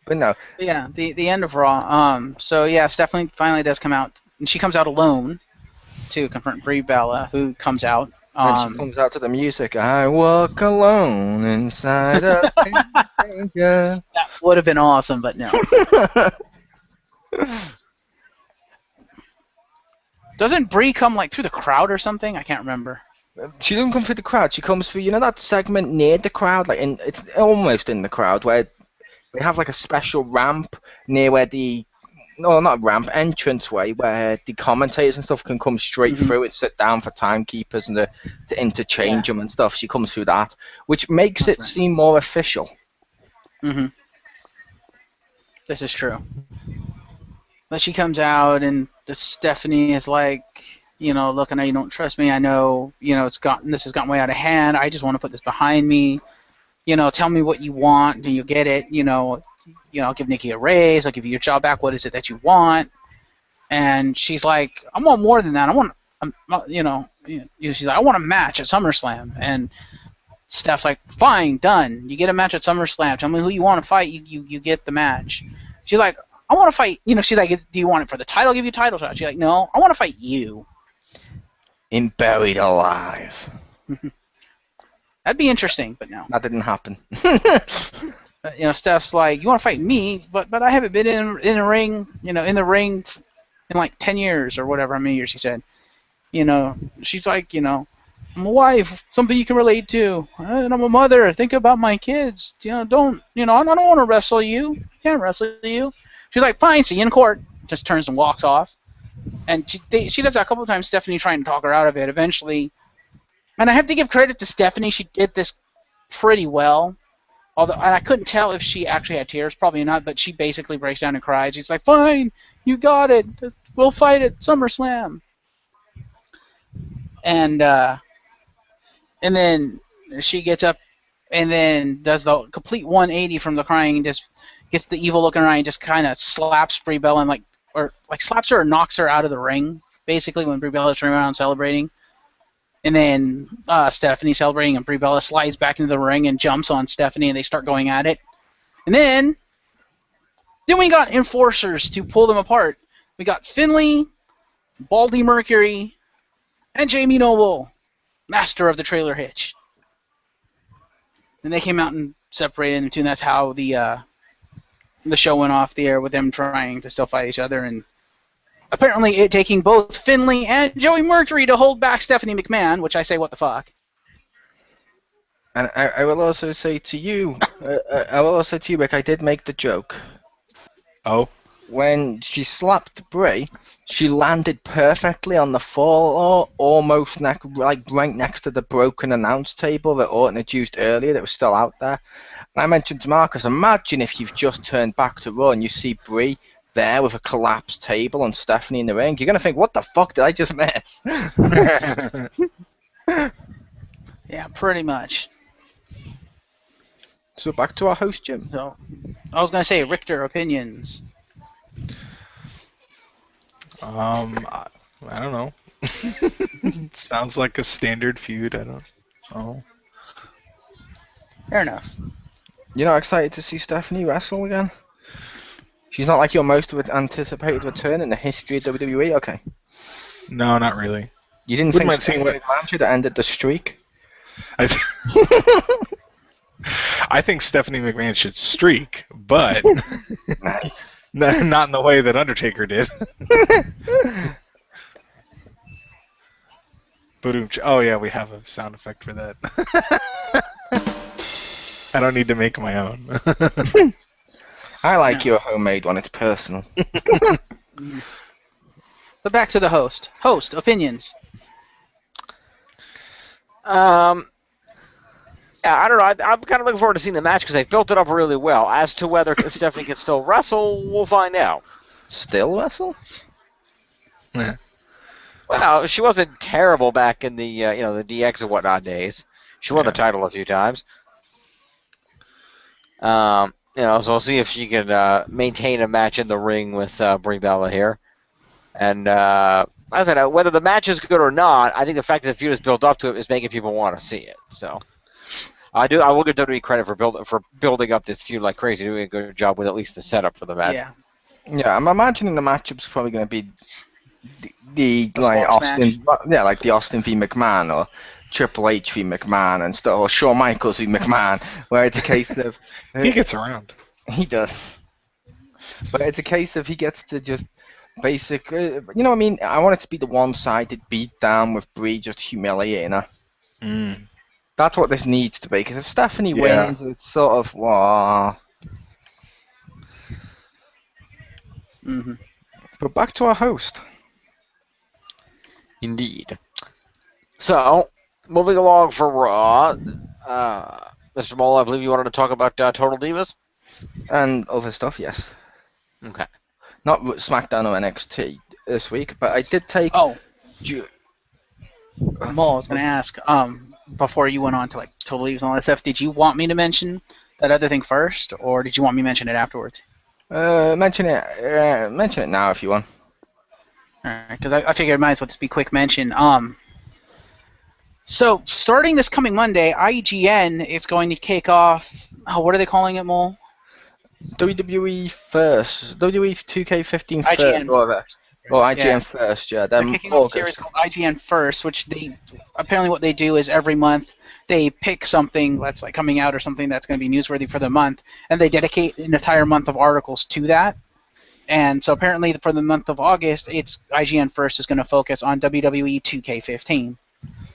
But no. Yeah, the end of Raw. So yeah, Stephanie finally does come out, and she comes out alone to confront Brie Bella, who comes out. When she comes out to the music, I walk alone inside a finger. That would have been awesome, but no. Doesn't Brie come like through the crowd or something? I can't remember. She doesn't come through the crowd. She comes through, you know, that segment near the crowd, like it's almost in the crowd, where they have like a special ramp near where not ramp, entranceway, where the commentators and stuff can come straight through and sit down for timekeepers and to interchange them and stuff. She comes through that, which makes it seem more official. Mm-hmm. This is true. But she comes out, and Stephanie is like, look, I know you don't trust me. I know, this has gotten way out of hand. I just want to put this behind me. tell me what you want. Do you get it? I'll give Nikki a raise. I'll give you your job back. What is it that you want? And she's like, I want more than that. I want, she's like, I want a match at SummerSlam. And Steph's like, fine, done. You get a match at SummerSlam. Tell me who you want to fight. You get the match. She's like, I want to fight. She's like, do you want it for the title? I'll give you a title shot. She's like, no, I want to fight you. In Buried Alive. That'd be interesting, but no. That didn't happen. Steph's like, you want to fight me, but I haven't been in a ring, in the ring in like 10 years or whatever, how many years she said. She's like, I'm a wife, something you can relate to, and I'm a mother. Think about my kids. I don't want to wrestle you. Can't wrestle you. She's like, fine, see you in court. Just turns and walks off. And she does that a couple of times. Stephanie trying to talk her out of it. Eventually, and I have to give credit to Stephanie. She did this pretty well. And I couldn't tell if she actually had tears. Probably not. But she basically breaks down and cries. She's like, fine, you got it. We'll fight at SummerSlam. And then she gets up and then does the complete 180 from the crying and just gets the evil looking around and just kind of slaps Brie Bella and slaps her or knocks her out of the ring, basically, when Brie Bella's running around celebrating. And then Stephanie celebrating and Brie Bella slides back into the ring and jumps on Stephanie and they start going at it. And then we got enforcers to pull them apart. We got Finlay, Baldy Mercury, and Jamie Noble, master of the trailer hitch. And they came out and separated them two, and that's how the show went off the air with them trying to still fight each other, and apparently it taking both Finlay and Joey Mercury to hold back Stephanie McMahon, which I say, what the fuck. And I will also say to you, Rick, I did make the joke. Oh? When she slapped Brie, she landed perfectly on the floor, almost right next to the broken announce table that Orton had used earlier that was still out there. And I mentioned to Marcus, imagine if you've just turned back to Raw and you see Brie there with a collapsed table and Stephanie in the ring. You're going to think, what the fuck did I just miss? Yeah, pretty much. So back to our host, Jim. So, I was going to say, Richter, opinions. I don't know. Sounds like a standard feud. I don't know. Fair enough. You're not excited to see Stephanie wrestle again? She's not like your most anticipated return in the history of WWE? Okay. No, not really. You didn't think Stephanie McMahon should have ended the streak? I think Stephanie McMahon should streak, but Nice. not in the way that Undertaker did. Oh yeah, we have a sound effect for that. I don't need to make my own. I like your homemade one. It's personal. But back to the host. Host, opinions. Yeah, I don't know. I'm kind of looking forward to seeing the match because they built it up really well. As to whether Stephanie can still wrestle, we'll find out. Still wrestle? Yeah. Well, she wasn't terrible back in the the DX and whatnot days. She won the title a few times. So we'll see if she can maintain a match in the ring with Brie Bella here. And I don't know whether the match is good or not. I think the fact that the feud is built up to it is making people want to see it. So. I will give WWE credit for building up this feud like crazy, doing a good job with at least the setup for the match. Yeah, I'm imagining the matchup's probably going to be the like Austin, like the Austin v McMahon or Triple H v McMahon and stuff, or Shawn Michaels v McMahon, where it's a case of he gets around. He does, but it's a case of he gets to just basically, what I mean? I want it to be the one-sided beatdown with Brie just humiliating her. Mm. That's what this needs to be, because if Stephanie wins, it's sort of, wow. Mm-hmm. But back to our host. Indeed. So, moving along for Raw, Mr. Mola, I believe you wanted to talk about Total Divas? And other stuff, yes. Okay. Not SmackDown or NXT this week, but I did take... Oh. Mo, I was going to ask, before you went on to like Total Leagues and all that stuff, did you want me to mention that other thing first, or did you want me to mention it afterwards? Mention it now if you want. Alright, because I figured it might as well just be a quick mention. So starting this coming Monday, IGN is going to kick off. Oh, what are they calling it, Mole? WWE first, WWE 2K15 first, IGN. or IGN first, yeah. They're Then kicking off a August. series called IGN First, which they apparently what they do is every month they pick something that's like coming out or something that's going to be newsworthy for the month, and they dedicate an entire month of articles to that. And so apparently for the month of August, it's IGN First is going to focus on WWE 2K15.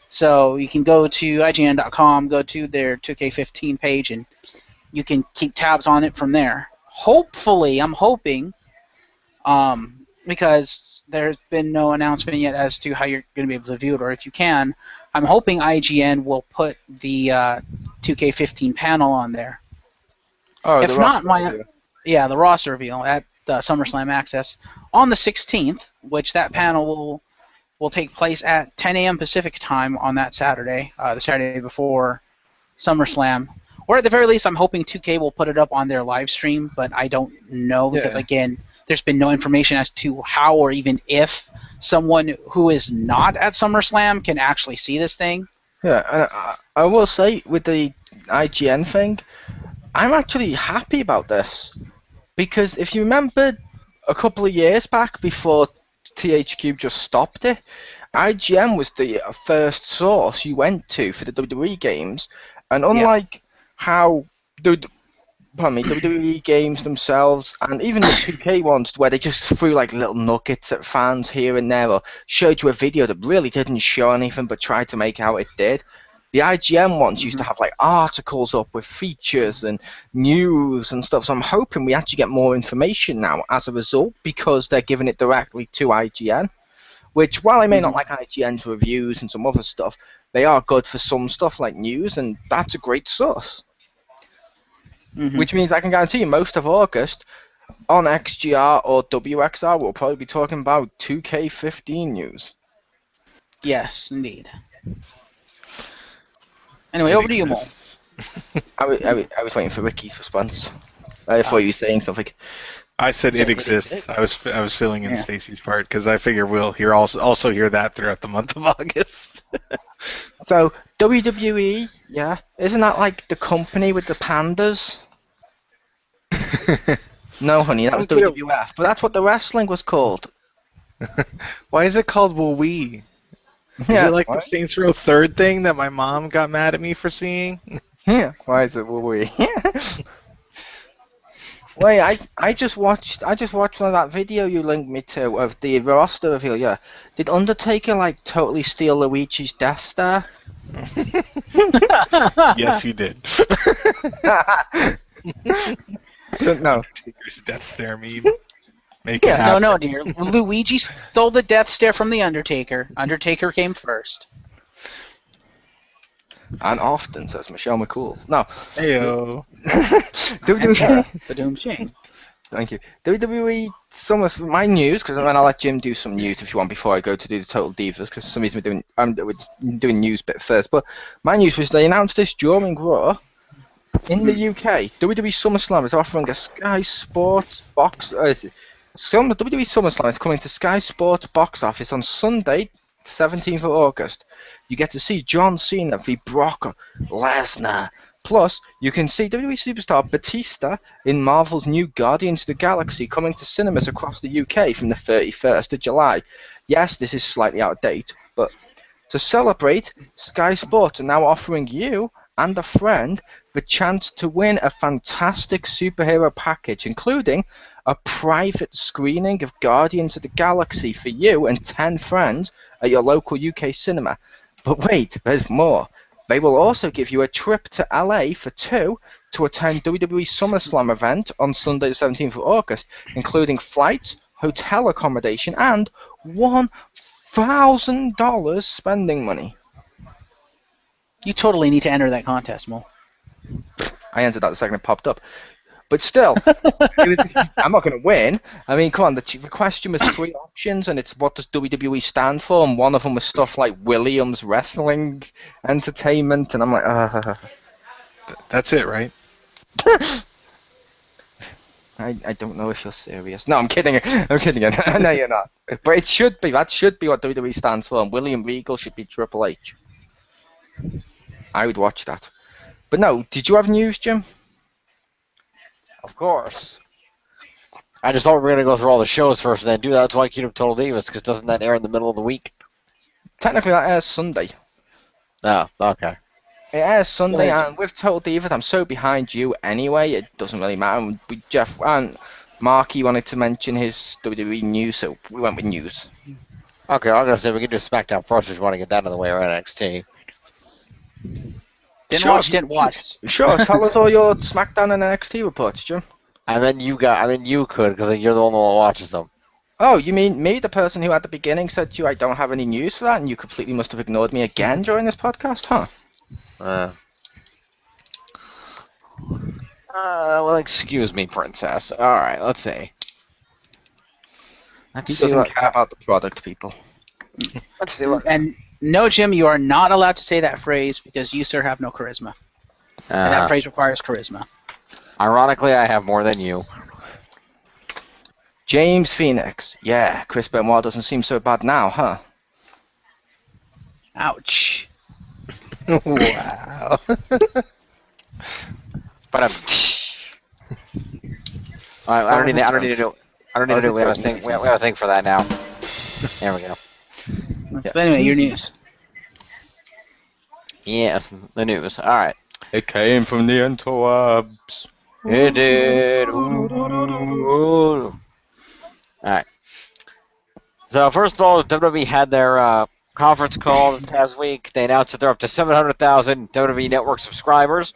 So you can go to IGN.com, go to their 2K15 page, and you can keep tabs on it from there. Hopefully, I'm hoping, because there's been no announcement yet as to how you're going to be able to view it, or if you can, I'm hoping IGN will put the 2K15 panel on there. Oh, if not, the roster reveal at SummerSlam Access on the 16th, which that panel will take place at 10 a.m. Pacific time on that Saturday, the Saturday before SummerSlam. Or at the very least, I'm hoping 2K will put it up on their live stream, but I don't know because, again, there's been no information as to how or even if someone who is not at SummerSlam can actually see this thing. Yeah, and I will say with the IGN thing, I'm actually happy about this. Because if you remember a couple of years back before THQ just stopped it, IGN was the first source you went to for the WWE games. And unlike how WWE games themselves, and even the 2K ones, where they just threw like little nuggets at fans here and there, or showed you a video that really didn't show anything but tried to make out it did. The IGN ones used to have like articles up with features and news and stuff. So I'm hoping we actually get more information now as a result, because they're giving it directly to IGN. Which, while I may not like IGN's reviews and some other stuff, they are good for some stuff like news, and that's a great source. Which means I can guarantee you most of August on XGR or WXR we'll probably be talking about 2K15 news. Yes, indeed. Anyway, over to you, Mole. I was waiting for Ricky's response. I thought you were saying something. I said it exists. I was filling in Stacy's part because I figure we'll also hear that throughout the month of August. So WWE, isn't that like the company with the pandas? No, honey, that was WWF. But that's what the wrestling was called. Why is it called We? Is it like the Saints Row third thing that my mom got mad at me for seeing? Yeah. Why is it We? Wait, I just watched that video you linked me to of the roster reveal. Yeah, did Undertaker like totally steal Luigi's Death Star? Yes, he did. No. Undertaker's Death Star meme. No, dear. Luigi stole the Death Star from the Undertaker. Undertaker came first. And often, says Michelle McCool. No. Heyo. The Doom Chain. Thank you. WWE, my news, because I'll let Jim do some news if you want before I go to do the Total Divas, because for some reason I'm doing news bit first. But my news was they announced this during Raw. In the UK, WWE SummerSlam is offering a Sky Sports box. WWE SummerSlam is coming to Sky Sports box office on Sunday, 17th of August. You get to see John Cena v Brock Lesnar. Plus, you can see WWE superstar Batista in Marvel's new Guardians of the Galaxy coming to cinemas across the UK from the 31st of July. Yes, this is slightly out of date, but to celebrate, Sky Sports are now offering you and a friend the chance to win a fantastic superhero package, including a private screening of Guardians of the Galaxy for you and 10 friends at your local UK cinema. But wait, there's more. They will also give you a trip to LA for two to attend WWE SummerSlam event on Sunday the 17th of August, including flights, hotel accommodation, and $1,000 spending money. You totally need to enter that contest, Mo. I entered that the second it popped up. But still, I'm not going to win. I mean, come on, the question was 3 options, and it's what does WWE stand for, and one of them was stuff like Williams Wrestling Entertainment, and I'm like, That's it, right? I don't know if you're serious. No, I'm kidding. I'm kidding. No, you're not. But it should be. That should be what WWE stands for, and William Regal should be Triple H. I would watch that. But no, did you have news, Jim? Of course. I just thought we were going to go through all the shows first and then do that. That's why I queued up Total Divas, because doesn't that air in the middle of the week? Technically, that airs Sunday. Oh, okay. It airs Sunday, and with Total Divas, I'm so behind you anyway, it doesn't really matter. Jeff and Marky wanted to mention his WWE news, so we went with news. Okay, I'm going to say we can do SmackDown first if you want to get that out of the way, or NXT. Didn't watch. Sure, tell us all your SmackDown and NXT reports, Jim. And then you could, because you're the only one who watches them. Oh, you mean me, the person who at the beginning said to you I don't have any news for that, and you completely must have ignored me again during this podcast, huh? Well, excuse me, princess. All right, let's see. He doesn't care about the product, people. Let's see what. And no, Jim, you are not allowed to say that phrase because you, sir, have no charisma. And that phrase requires charisma. Ironically, I have more than you. James Phoenix. Yeah, Chris Benoit doesn't seem so bad now, huh? Ouch. Wow. But I don't need to do. We have a thing for that now. There we go. But anyway, your news. Yes, the news. All right. It came from the interwebs. It did. All right. So first of all, WWE had their conference call this past week. They announced that they're up to 700,000 WWE Network subscribers.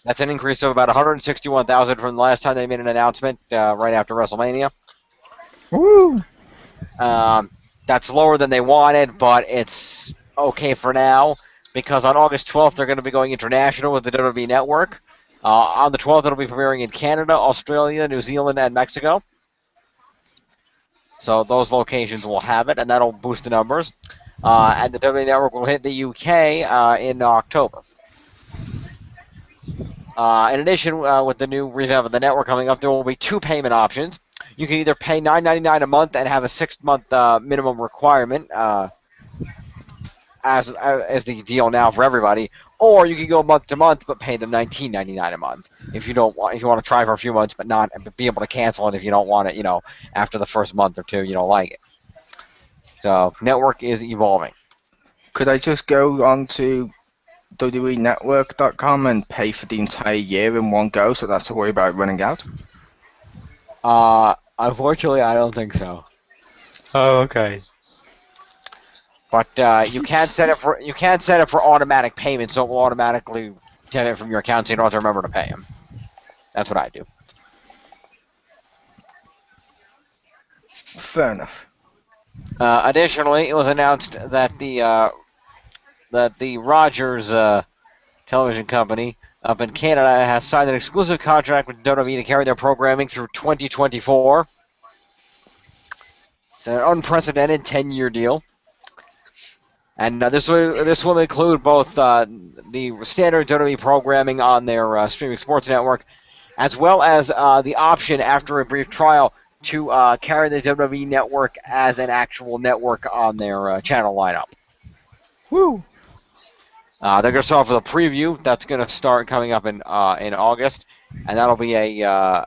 That's an increase of about 161,000 from the last time they made an announcement right after WrestleMania. Woo! That's lower than they wanted, but it's okay for now because on August 12th they're going to be going international with the WWE Network. On the 12th it'll be premiering in Canada, Australia, New Zealand, and Mexico. So those locations will have it, and that'll boost the numbers. And the WWE Network will hit the UK in October. In addition, with the new revamp of the network coming up, there will be 2 payment options. You can either pay $9.99 a month and have a 6-month minimum requirement, as the deal now for everybody, or you can go month to month but pay them $19.99 a month if you want to try for a few months but not be able to cancel it if you don't want it. After the first month or two, you don't like it. So network is evolving. Could I just go on to WWEnetwork.com and pay for the entire year in one go, so that's to worry about running out? Unfortunately, I don't think so. Oh, okay. But you can't set it for automatic payment, so it will automatically take it from your account, so you don't have to remember to pay them. That's what I do. Fair enough. Additionally, it was announced that the Rogers television company up in Canada has signed an exclusive contract with WWE to carry their programming through 2024. It's an unprecedented 10-year deal. And this will include both the standard WWE programming on their streaming sports network, as well as the option after a brief trial to carry the WWE network as an actual network on their channel lineup. Woo! They're going to start with a preview. That's going to start coming up in August, and that'll be I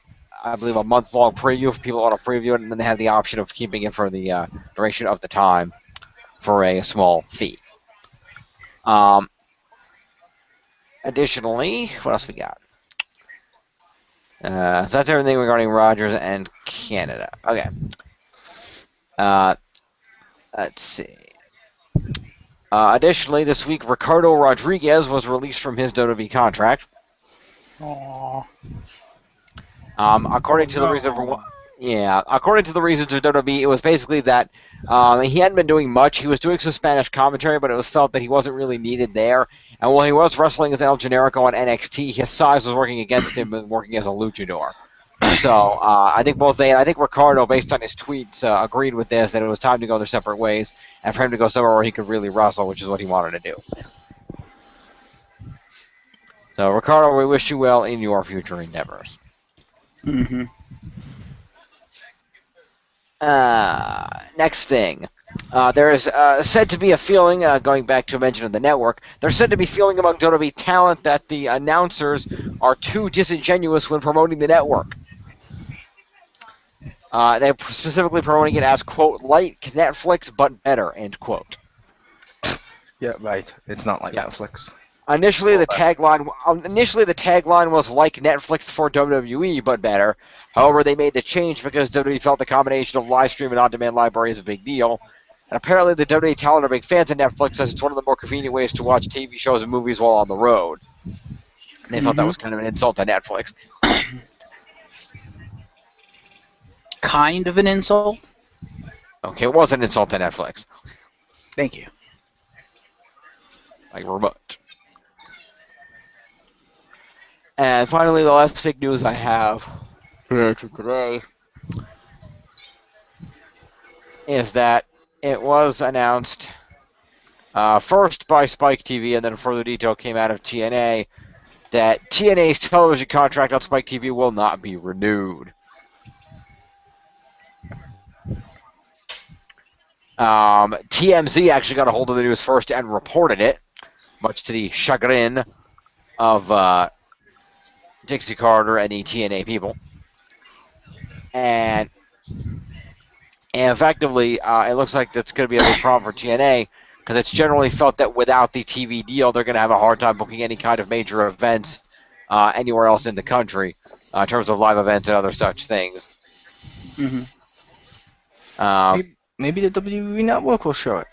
believe a month-long preview if people want to preview it, and then they have the option of keeping it for the duration of the time for a small fee. Additionally, what else we got? So that's everything regarding Rogers and Canada. Okay. Let's see. Additionally, this week, Ricardo Rodriguez was released from his WWE contract. Aww. According to the reason for Yeah, according to the reasons of WWE, it was basically that he hadn't been doing much. He was doing some Spanish commentary, but it was felt that he wasn't really needed there. And while he was wrestling as El Generico on NXT, his size was working against him and working as a luchador. So I think both they and I think Ricardo, based on his tweets, agreed with this, that it was time to go their separate ways and for him to go somewhere where he could really wrestle, which is what he wanted to do. So, Ricardo, we wish you well in your future endeavors. Mm-hmm. Next thing. There is said to be a feeling, going back to a mention of the network, there's said to be a feeling among WWE talent that the announcers are too disingenuous when promoting the network. They're specifically promoting it as, quote, like Netflix, but better, end quote. Yeah, right. It's not like Netflix. Initially, the tagline was like Netflix for WWE, but better. However, they made the change because WWE felt the combination of live stream and on-demand library is a big deal. And apparently, the WWE talent are big fans of Netflix, as it's one of the more convenient ways to watch TV shows and movies while on the road. And they felt that was kind of an insult to Netflix. Kind of an insult? Okay, it was an insult to Netflix. Thank you. Like remote. And finally, the last big news I have here today is that it was announced first by Spike TV, and then further detail came out of TNA, that TNA's television contract on Spike TV will not be renewed. TMZ actually got a hold of the news first and reported it, much to the chagrin of Dixie Carter and the TNA people. And effectively, it looks like that's going to be a big problem for TNA, because it's generally felt that without the TV deal, they're going to have a hard time booking any kind of major events anywhere else in the country, in terms of live events and other such things. Mm-hmm. Maybe the WWE Network will show it.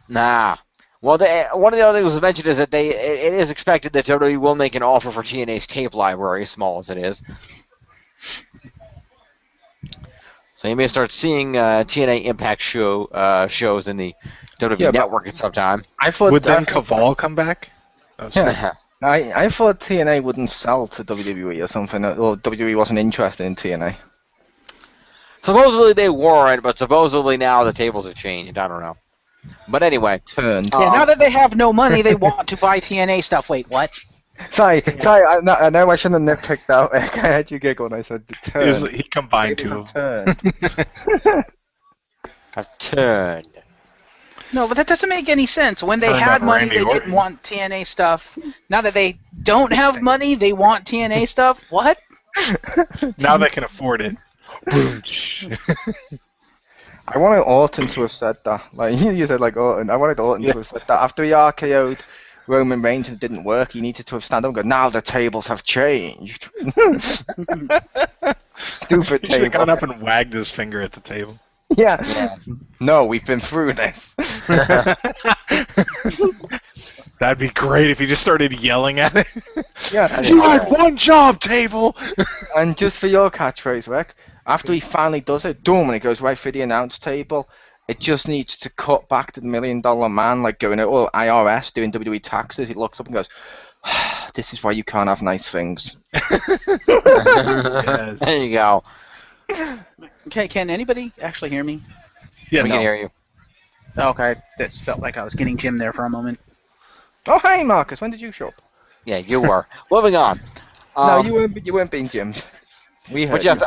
Nah. Well, one of the other things that was mentioned is that it is expected that WWE will make an offer for TNA's tape library, small as it is. So you may start seeing TNA Impact shows in the WWE Network at some time. Would then Caval come back? Yeah. I thought TNA wouldn't sell to WWE or something, or WWE wasn't interested in TNA. Supposedly they weren't, but supposedly now the tables have changed. I don't know. But anyway. Yeah, now that they have no money, they want to buy TNA stuff. Wait, what? Sorry, I know I shouldn't have nitpicked out. I had you giggle when I said turn. He combined two. I've turned. No, but that doesn't make any sense. When they had money, they didn't want TNA stuff. Now that they don't have money, they want TNA stuff? What? Now they can afford it. I wanted Orton to have said that. Like you said, like Orton. I wanted Orton to have said that after he RKO'd Roman Reigns and it didn't work. He needed to have stand up and go, "Now the tables have changed." Stupid He should table. have gone up and wagged his finger at the table. Yeah. No, we've been through this. That'd be great if he just started yelling at it. Yeah. You had one job, table. And just for your catchphrase, Rick, after he finally does it, boom, and it goes right through the announce table, it just needs to cut back to the $1 Million Man, like going, oh, IRS doing WWE taxes. He looks up and goes, this is why you can't have nice things. Yes. There you go. Okay, can anybody actually hear me? Yes. We can hear you. Okay, that felt like I was getting Jim there for a moment. Oh, hey, Marcus, when did you show up? Yeah, you were. Moving on. No, you weren't being Jim's. We heard But yes,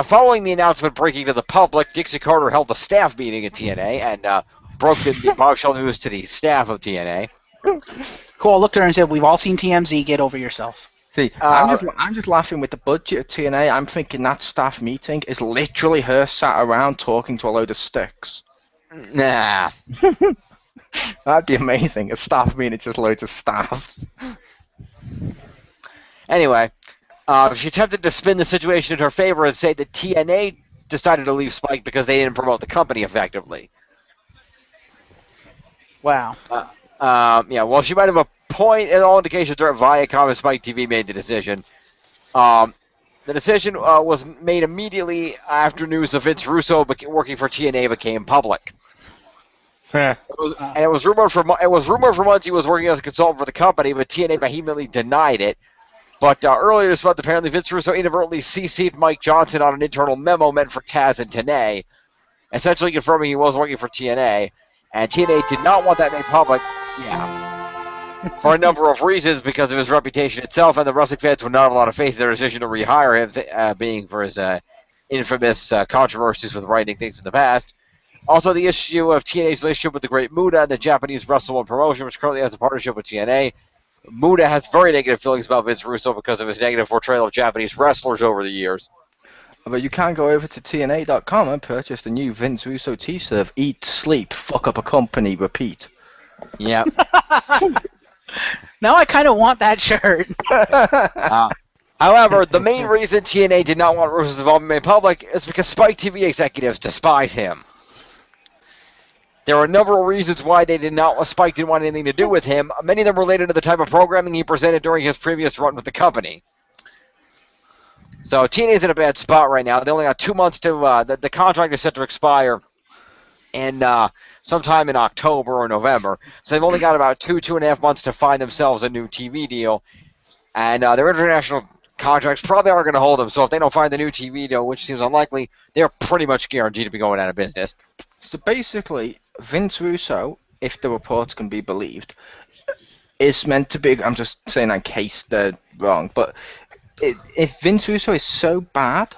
following the announcement breaking to the public, Dixie Carter held a staff meeting at TNA and broke the bombshell news to the staff of TNA. Cool, I looked at her and said, we've all seen TMZ, get over yourself. See, I'm just laughing with the budget of TNA. I'm thinking that staff meeting is literally her sat around talking to a load of sticks. Nah. That'd be amazing. A staff meeting, just loads of staff. Anyway, she attempted to spin the situation in her favor and say that TNA decided to leave Spike because they didn't promote the company effectively. Wow. Yeah, well, she might have a point, and all indications are Viacom and Spike TV made the decision. The decision was made immediately after news of Vince Russo working for TNA became public. And it was rumored for months he was working as a consultant for the company, but TNA vehemently denied it. But earlier this month, apparently Vince Russo inadvertently CC'd Mike Johnson on an internal memo meant for Taz and Tenay, essentially confirming he was working for TNA. And TNA did not want that made public, for a number of reasons, because of his reputation itself, and the wrestling fans would not have a lot of faith in their decision to rehire him, being for his infamous controversies with writing things in the past. Also, the issue of TNA's relationship with the Great Muta, the Japanese wrestling promotion, which currently has a partnership with TNA. Muta has very negative feelings about Vince Russo because of his negative portrayal of Japanese wrestlers over the years. But you can go over to TNA.com and purchase the new Vince Russo T-Serve. Eat, sleep, fuck up a company, repeat. Yeah. Now I kind of want that shirt. However, the main reason TNA did not want Russo's involvement made public is because Spike TV executives despise him. There were a number of reasons why Spike didn't want anything to do with him. Many of them related to the type of programming he presented during his previous run with the company. So TNA's in a bad spot right now. They only got 2 months to. The contract is set to expire in sometime in October or November. So they've only got about 2.5 months to find themselves a new TV deal, and their international contracts probably aren't going to hold them. So if they don't find the new TV deal, which seems unlikely, they're pretty much guaranteed to be going out of business. So basically, Vince Russo, if the reports can be believed, is meant to be. I'm just saying in case they're wrong, but if Vince Russo is so bad,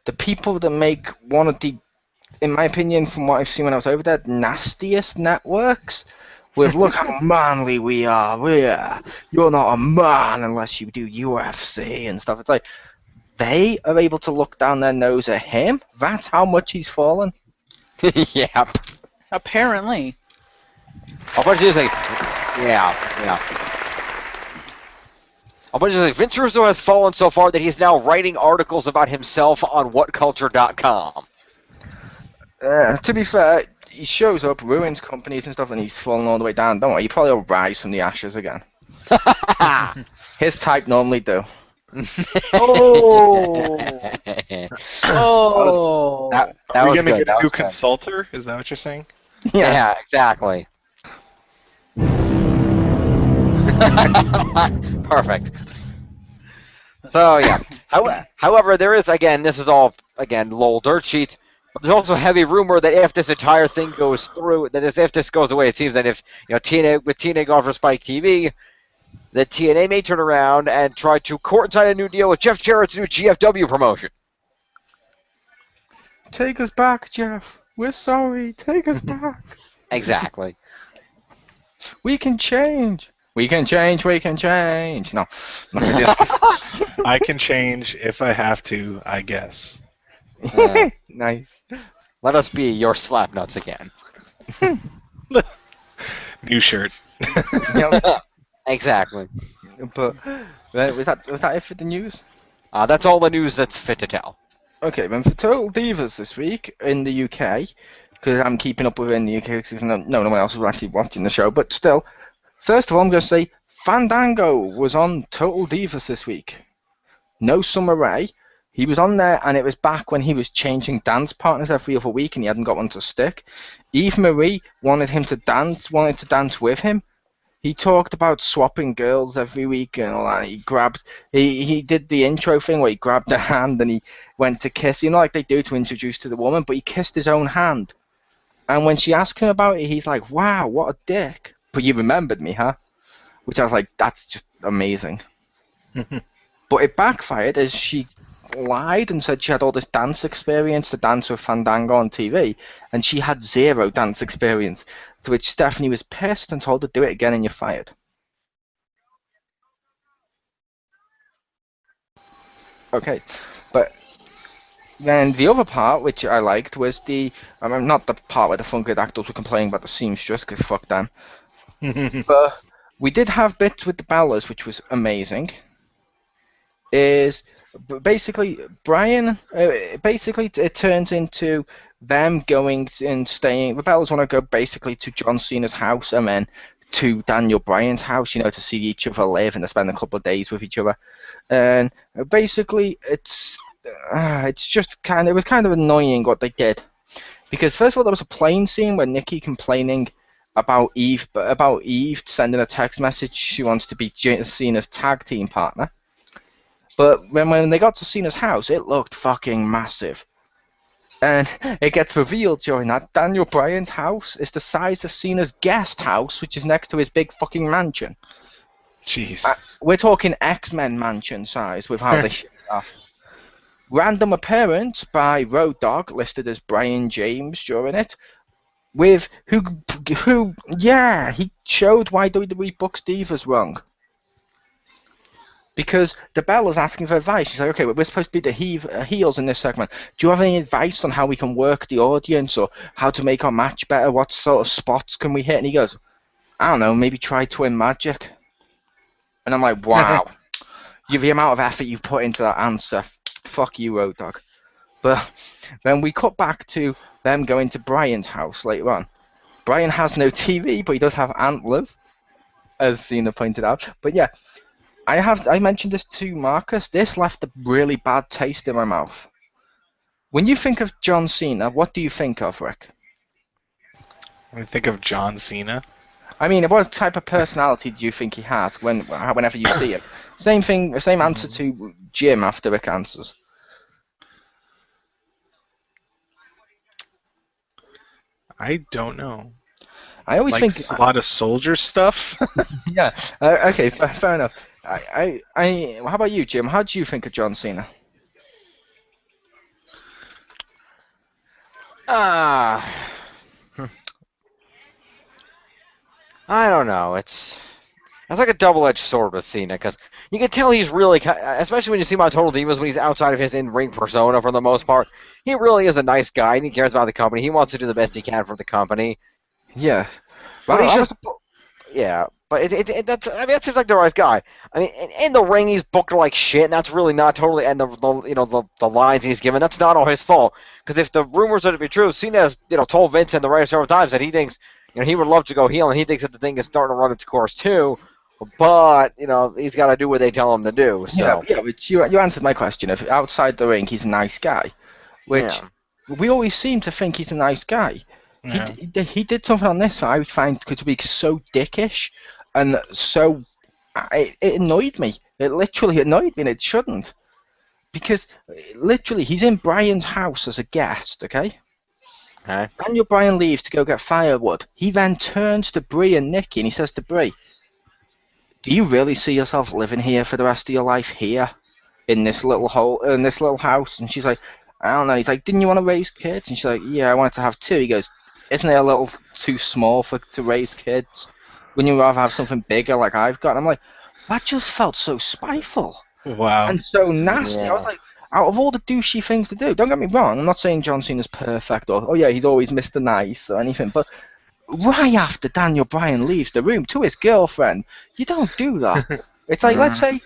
the people that make one of the, in my opinion, from what I've seen when I was over there, nastiest networks, with look how manly we are, you're not a man unless you do UFC and stuff. It's like they are able to look down their nose at him. That's how much he's fallen. Yeah. Apparently. I'll put you like, yeah. I'll put you like, Vince Russo has fallen so far that he's now writing articles about himself on WhatCulture.com. To be fair, he shows up, ruins companies and stuff, and he's fallen all the way down. Don't worry, he probably will rise from the ashes again. His type normally do. Oh. That Are we was going to good. get a new That was good. consultor? Is that what you're saying? Yeah, exactly. Perfect. So, yeah. However, there is, again, this is all, again, lol dirt sheets. But there's also heavy rumor that if this entire thing goes through, that if this goes away, it seems that if, TNA going for Spike TV, that TNA may turn around and try to court and sign a new deal with Jeff Jarrett's new GFW promotion. Take us back, Jeff. We're sorry. Take us back. Exactly. We can change. We can change. We can change. No, not gonna do that. I can change if I have to, I guess. Nice. Let us be your slapnuts again. New shirt. Yep. Exactly. But was that it for the news? That's all the news that's fit to tell. Okay, then for Total Divas this week in the UK, because I'm keeping up with it in the UK because no one else was actually watching the show, but still, first of all, I'm going to say Fandango was on Total Divas this week. No Summer Rae. He was on there, and it was back when he was changing dance partners every other week, and he hadn't got one to stick. Eve Marie wanted to dance with him. He talked about swapping girls every week and all that. He did the intro thing where he grabbed her hand and he went to kiss, like they do to introduce to the woman, but he kissed his own hand. And when she asked him about it, he's like, wow, what a dick. But you remembered me, huh? Which I was like, that's just amazing. But it backfired as she lied and said she had all this dance experience to dance with Fandango on TV, and she had zero dance experience, to which Stephanie was pissed and told her, do it again and you're fired. Okay, but then the other part, which I liked, was not the part where the Funky Actors were complaining about the seamstress, because fuck them. But we did have bits with the Bellas, which was amazing. Basically, it turns into them going and staying. The Bellas want to go basically to John Cena's house and then to Daniel Bryan's house, to see each other live and to spend a couple of days with each other. And basically, it was kind of annoying what they did, because first of all there was a plane scene where Nikki complaining about Eve sending a text message she wants to be Cena's tag team partner. But when they got to Cena's house, it looked fucking massive. And it gets revealed during that Daniel Bryan's house is the size of Cena's guest house, which is next to his big fucking mansion. Jeez. We're talking X-Men mansion size with how they shit it off. Random appearance by Road Dogg, listed as Brian James during it, with he showed why WWE books divas wrong. Because the Bella's asking for advice. She's like, okay, we're supposed to be the heels in this segment. Do you have any advice on how we can work the audience or how to make our match better? What sort of spots can we hit? And he goes, I don't know, maybe try Twin Magic. And I'm like, wow. The amount of effort you put into that answer, fuck you, Road Dogg. But then we cut back to them going to Brian's house later on. Brian has no TV, but he does have antlers, as Cena pointed out. But yeah, I mentioned this to Marcus. This left a really bad taste in my mouth. When you think of John Cena, what do you think of, Rick? When I think of John Cena? I mean, what type of personality do you think he has whenever you see him? Same thing, same answer to Jim after Rick answers. I don't know. I always think a lot of soldier stuff. Yeah. Okay. Fair enough. How about you, Jim? How do you think of John Cena? I don't know. It's like a double-edged sword with Cena, because you can tell he's really, especially when you see him on Total Divas, when he's outside of his in-ring persona for the most part, he really is a nice guy, and he cares about the company. He wants to do the best he can for the company. Yeah. But he's just, yeah. But that seems like the right guy. I mean, in the ring, he's booked like shit, and that's really not totally. And the lines he's given, that's not all his fault. Because if the rumors are to be true, Cena has told Vince and the writer several times that he thinks he would love to go heel, and he thinks that the thing is starting to run its course too. But he's got to do what they tell him to do. So. Yeah. But you answered my question. If outside the ring, he's a nice guy, which we always seem to think he's a nice guy. Yeah. He did something on this that I would find could be so dickish. And so it annoyed me. It literally annoyed me, and it shouldn't. Because literally, he's in Brian's house as a guest, okay? Daniel Bryan leaves to go get firewood. He then turns to Brie and Nikki, and he says to Brie, do you really see yourself living here for the rest of your life here? In this little house? And she's like, I don't know. He's like, didn't you want to raise kids? And she's like, yeah, I wanted to have 2. He goes, isn't it a little too small to raise kids? Wouldn't you rather have something bigger like I've got? And I'm like, that just felt so spiteful. Wow. And so nasty. Yeah. I was like, out of all the douchey things to do, don't get me wrong, I'm not saying John Cena's perfect or, oh yeah, he's always Mr. Nice or anything, but right after Daniel Bryan leaves the room to his girlfriend, you don't do that. It's like, let's say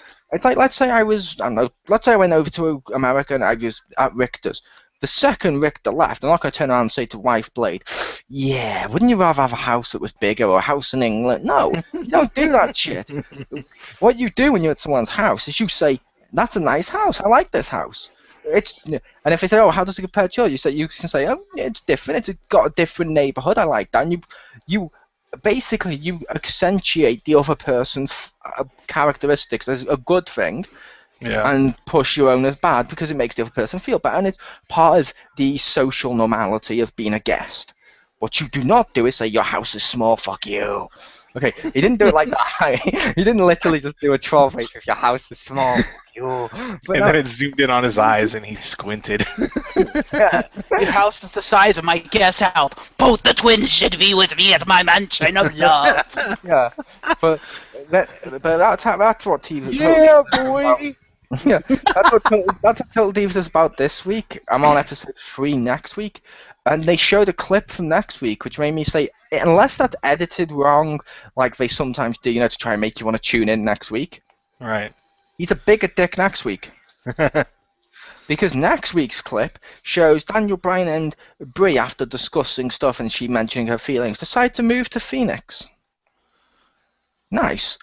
I was, I don't know, let's say I went over to America and I was at Richter's. The second Richter left, I'm not going to turn around and say to wife Blade, yeah, wouldn't you rather have a house that was bigger or a house in England? No, you don't do that shit. What you do when you're at someone's house is you say, that's a nice house, I like this house. And if they say, oh, how does it compare to yours? You can say, oh, it's different, it's got a different neighborhood, I like that. And you basically, you accentuate the other person's characteristics as a good thing. Yeah. And push your own as bad because it makes the other person feel better, and it's part of the social normality of being a guest. What you do not do is say your house is small, fuck you. Okay, he didn't do it like that. He didn't literally just do a 12 rate if your house is small, fuck you. But then it zoomed in on his eyes and he squinted. Yeah. Your house is the size of my guest house. Both the twins should be with me at my mansion of love. Yeah, but that's what TV. Yeah, boy. Yeah, that's what Total Divas is about this week. I'm on episode 3 next week, and they showed a clip from next week, which made me say, unless that's edited wrong, like they sometimes do, to try and make you want to tune in next week. Right. He's a bigger dick next week. Because next week's clip shows Daniel Bryan and Brie, after discussing stuff and she mentioning her feelings, decide to move to Phoenix. Nice.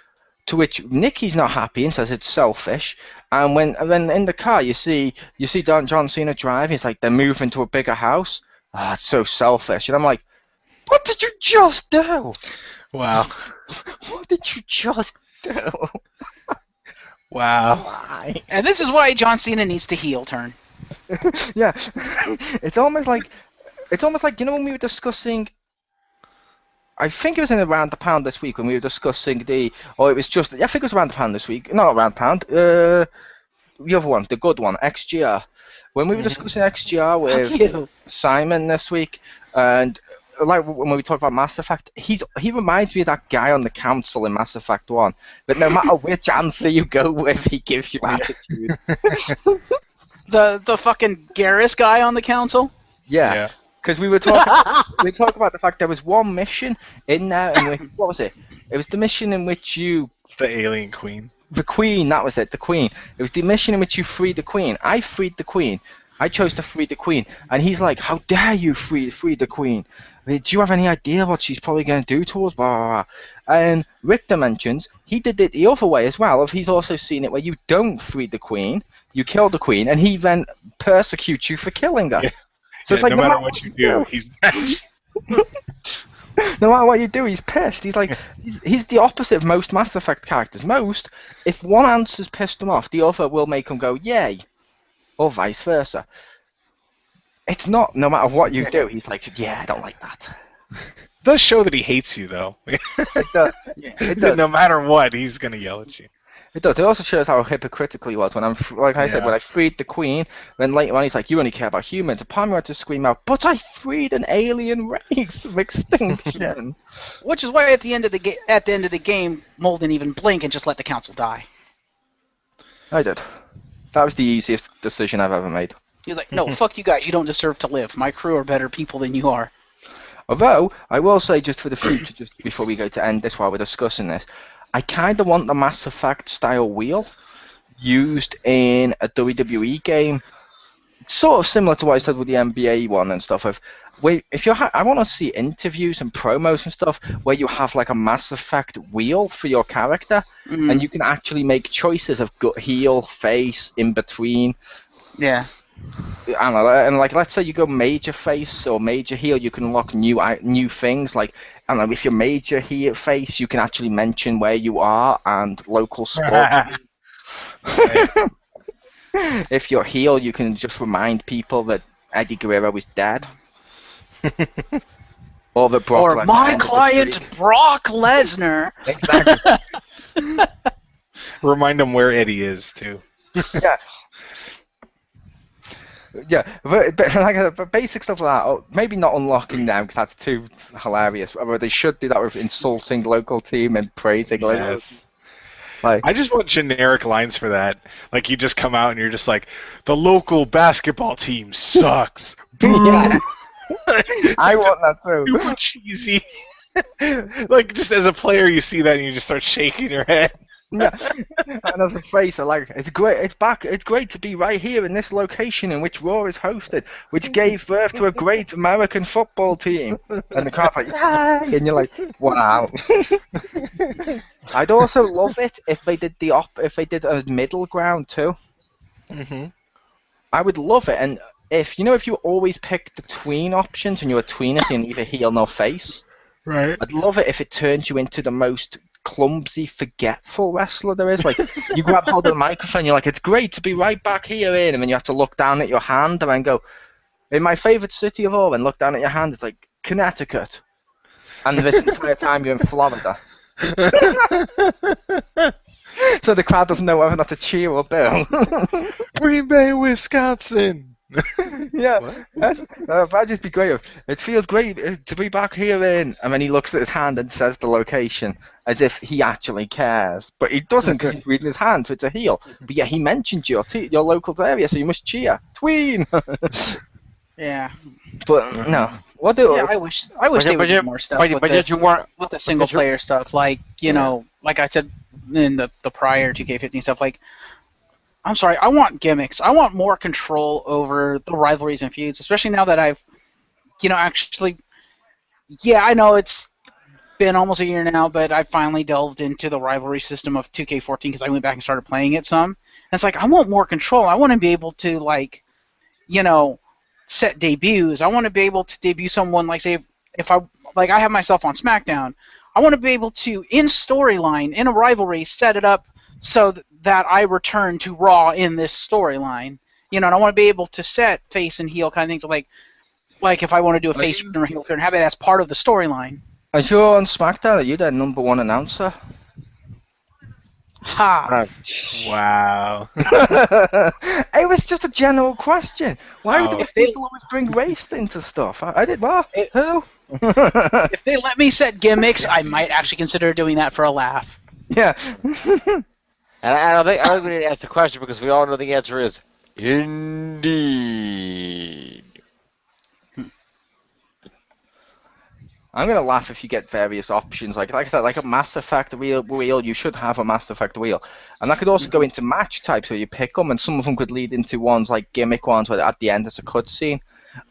To which Nikki's not happy and says it's selfish. And when in the car you see John Cena driving, it's like they're moving to a bigger house. Ah, it's so selfish. And I'm like, what did you just do? Wow. What did you just do? Wow. Why? And this is why John Cena needs to heel turn. Yeah. It's almost like you know when we were discussing. I think it was in Around the Pound this week when we were discussing I think it was Around the Pound this week. No, Around the Pound. The other one, the good one, XGR. When we were discussing XGR with Simon this week, and like when we talked about Mass Effect, he reminds me of that guy on the council in Mass Effect 1. But no matter which answer you go with, he gives you attitude. The fucking Garrus guy on the council? Yeah. Because we were talking about the fact there was one mission in there in which, what was it? It was the mission in which It's the alien queen. The queen, that was it, the queen. It was the mission in which you freed the queen. I freed the queen. I chose to free the queen. And he's like, how dare you free the queen? I mean, do you have any idea what she's probably going to do to us? Blah, blah, blah. And Richter mentions he did it the other way as well. He's also seen it where you don't free the queen, you kill the queen, and he then persecutes you for killing her. Yeah. So it's like, no matter what you do, he's mad. No matter what you do, he's pissed. He's like, he's the opposite of most Mass Effect characters. Most, if one answer's pissed him off, the other will make him go, yay, or vice versa. It's not, no matter what you do, he's like, yeah, I don't like that. It does show that he hates you, though. It does. It does. No matter what, he's going to yell at you. It does. It also shows how hypocritical he was when when I freed the queen. Then later on, he's like, "You only care about humans." Upon me, I had to scream out, "But I freed an alien race of extinction!" Which is why at the end of the game, Mole didn't even blink and just let the council die. I did. That was the easiest decision I've ever made. He was like, "No, fuck you guys. You don't deserve to live. My crew are better people than you are." Although I will say, just for the future, just before we go to end this, while we're discussing this. I kind of want the Mass Effect style wheel used in a WWE game, sort of similar to what I said with the NBA one and stuff. I want to see interviews and promos and stuff where you have like a Mass Effect wheel for your character, and you can actually make choices of gut, heel, face, in between. Yeah. I don't know, and like let's say you go major face or major heel, you can unlock new things. Like I don't know, if you're major heel face, you can actually mention where you are and local sport. If you're heel, you can just remind people that Eddie Guerrero is dead. Or that Brock Lesnar my client Brock Lesnar. Exactly. Remind him where Eddie is too. Yeah. Yeah, but basic stuff like that, maybe not unlocking them because that's too hilarious. But they should do that with insulting local team and praising local. Like, I just want generic lines for that. Like you just come out and you're just like, the local basketball team sucks. Yeah. I want that too. Super cheesy. Like just as a player, you see that and you just start shaking your head. Yeah, and as a face, I like it's great. It's back. It's great to be right here in this location in which Raw is hosted, which gave birth to a great American football team. And the crowd's like, yay! And you're like, wow. I'd also love it if they did if they did a middle ground too. I would love it, and if you always pick the tween options and you're a tweener, so you neither heel nor face. Right. I'd love it if it turned you into the most clumsy, forgetful wrestler there is. Like, you grab hold of the microphone, you're like, it's great to be right back here in, and then you have to look down at your hand and then go, in my favourite city of all, and look down at your hand, it's like, Connecticut. And this entire time you're in Florida. So the crowd doesn't know whether or not to cheer or boo. Green Bay, Wisconsin. Yeah, that'd just be great. It feels great to be back here in, and then he looks at his hand and says the location as if he actually cares, but he doesn't because he's reading his hand, so it's a heel. But yeah, he mentioned your local area, so you must cheer. Tween. Yeah. But no, I wish they would do more stuff with the single player stuff, like like I said in the prior 2K15 stuff, like. I'm sorry, I want gimmicks. I want more control over the rivalries and feuds, especially now that I've, actually, yeah, I know it's been almost a year now, but I finally delved into the rivalry system of 2K14 because I went back and started playing it some. And it's like, I want more control. I want to be able to, like, you know, set debuts. I want to be able to debut someone, like, say, if I have myself on SmackDown, I want to be able to, in storyline, in a rivalry, set it up so that I return to Raw in this storyline. You know, and I want to be able to set face and heel kind of things, like if I want to do a face turn or heel turn, have it as part of the storyline. As you're on SmackDown, are you their #1 announcer? Ha! Wow. It was just a general question. Why do people always bring race into stuff? I did what? Who? If they let me set gimmicks, I might actually consider doing that for a laugh. Yeah. And I don't think we need to ask the question because we all know the answer is indeed. I'm gonna laugh if you get various options. Like I said, like a Mass Effect wheel, you should have a Mass Effect wheel, and that could also go into match types where you pick them, and some of them could lead into ones like gimmick ones where at the end it's a cutscene.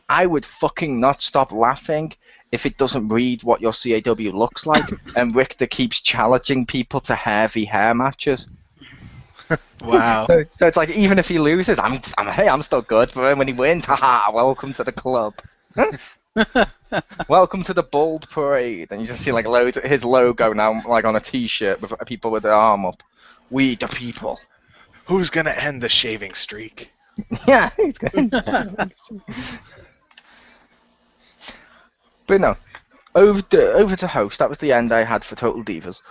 I would fucking not stop laughing if it doesn't read what your CAW looks like, and Richter keeps challenging people to heavy hair matches. Wow. So it's like even if he loses, I'm still good, but when he wins, haha, welcome to the club. Welcome to the Bold Parade, and you just see like his logo now, like on a T-shirt with people with their arm up. We the people. Who's gonna end the shaving streak? Yeah, he's gonna. But no, over to host. That was the end I had for Total Divas.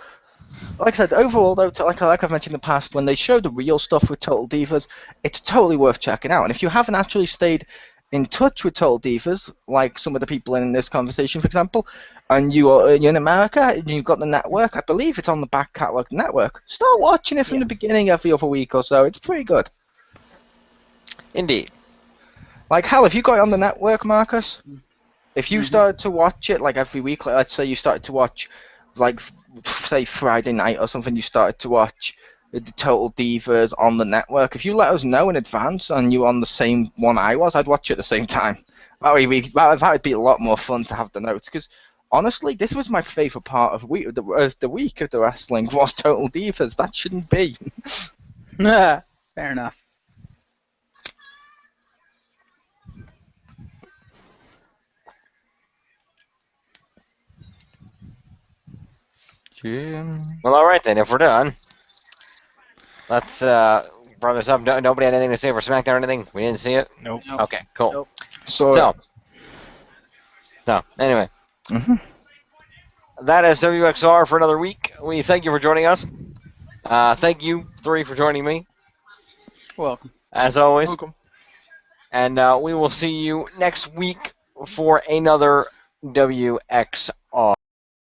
Like I said, overall though, like I've mentioned in the past, when they show the real stuff with Total Divas, it's totally worth checking out. And if you haven't actually stayed in touch with Total Divas, like some of the people in this conversation, for example, and you're in America and you've got the network, I believe it's on the back catalogue network. Start watching it from the beginning every other week or so. It's pretty good. Indeed. Like hell, if you got it on the network, Marcus, if you started to watch it like every week, like let's say you started to watch, like say Friday night or something, you started to watch the Total Divas on the network. If you let us know in advance and you were on the same one I was, I'd watch it at the same time. That would be a lot more fun to have the notes, because honestly, this was my favourite part of the week of the wrestling was Total Divas. That shouldn't be. Fair enough. Well, all right then. If we're done, let's wrap this up. Nobody had anything to say for SmackDown or anything? We didn't see it? Nope. Okay, cool. Nope. So anyway, that is WXR for another week. We thank you for joining us. Thank you, three, for joining me. Welcome. As always. Welcome. And we will see you next week for another WXR.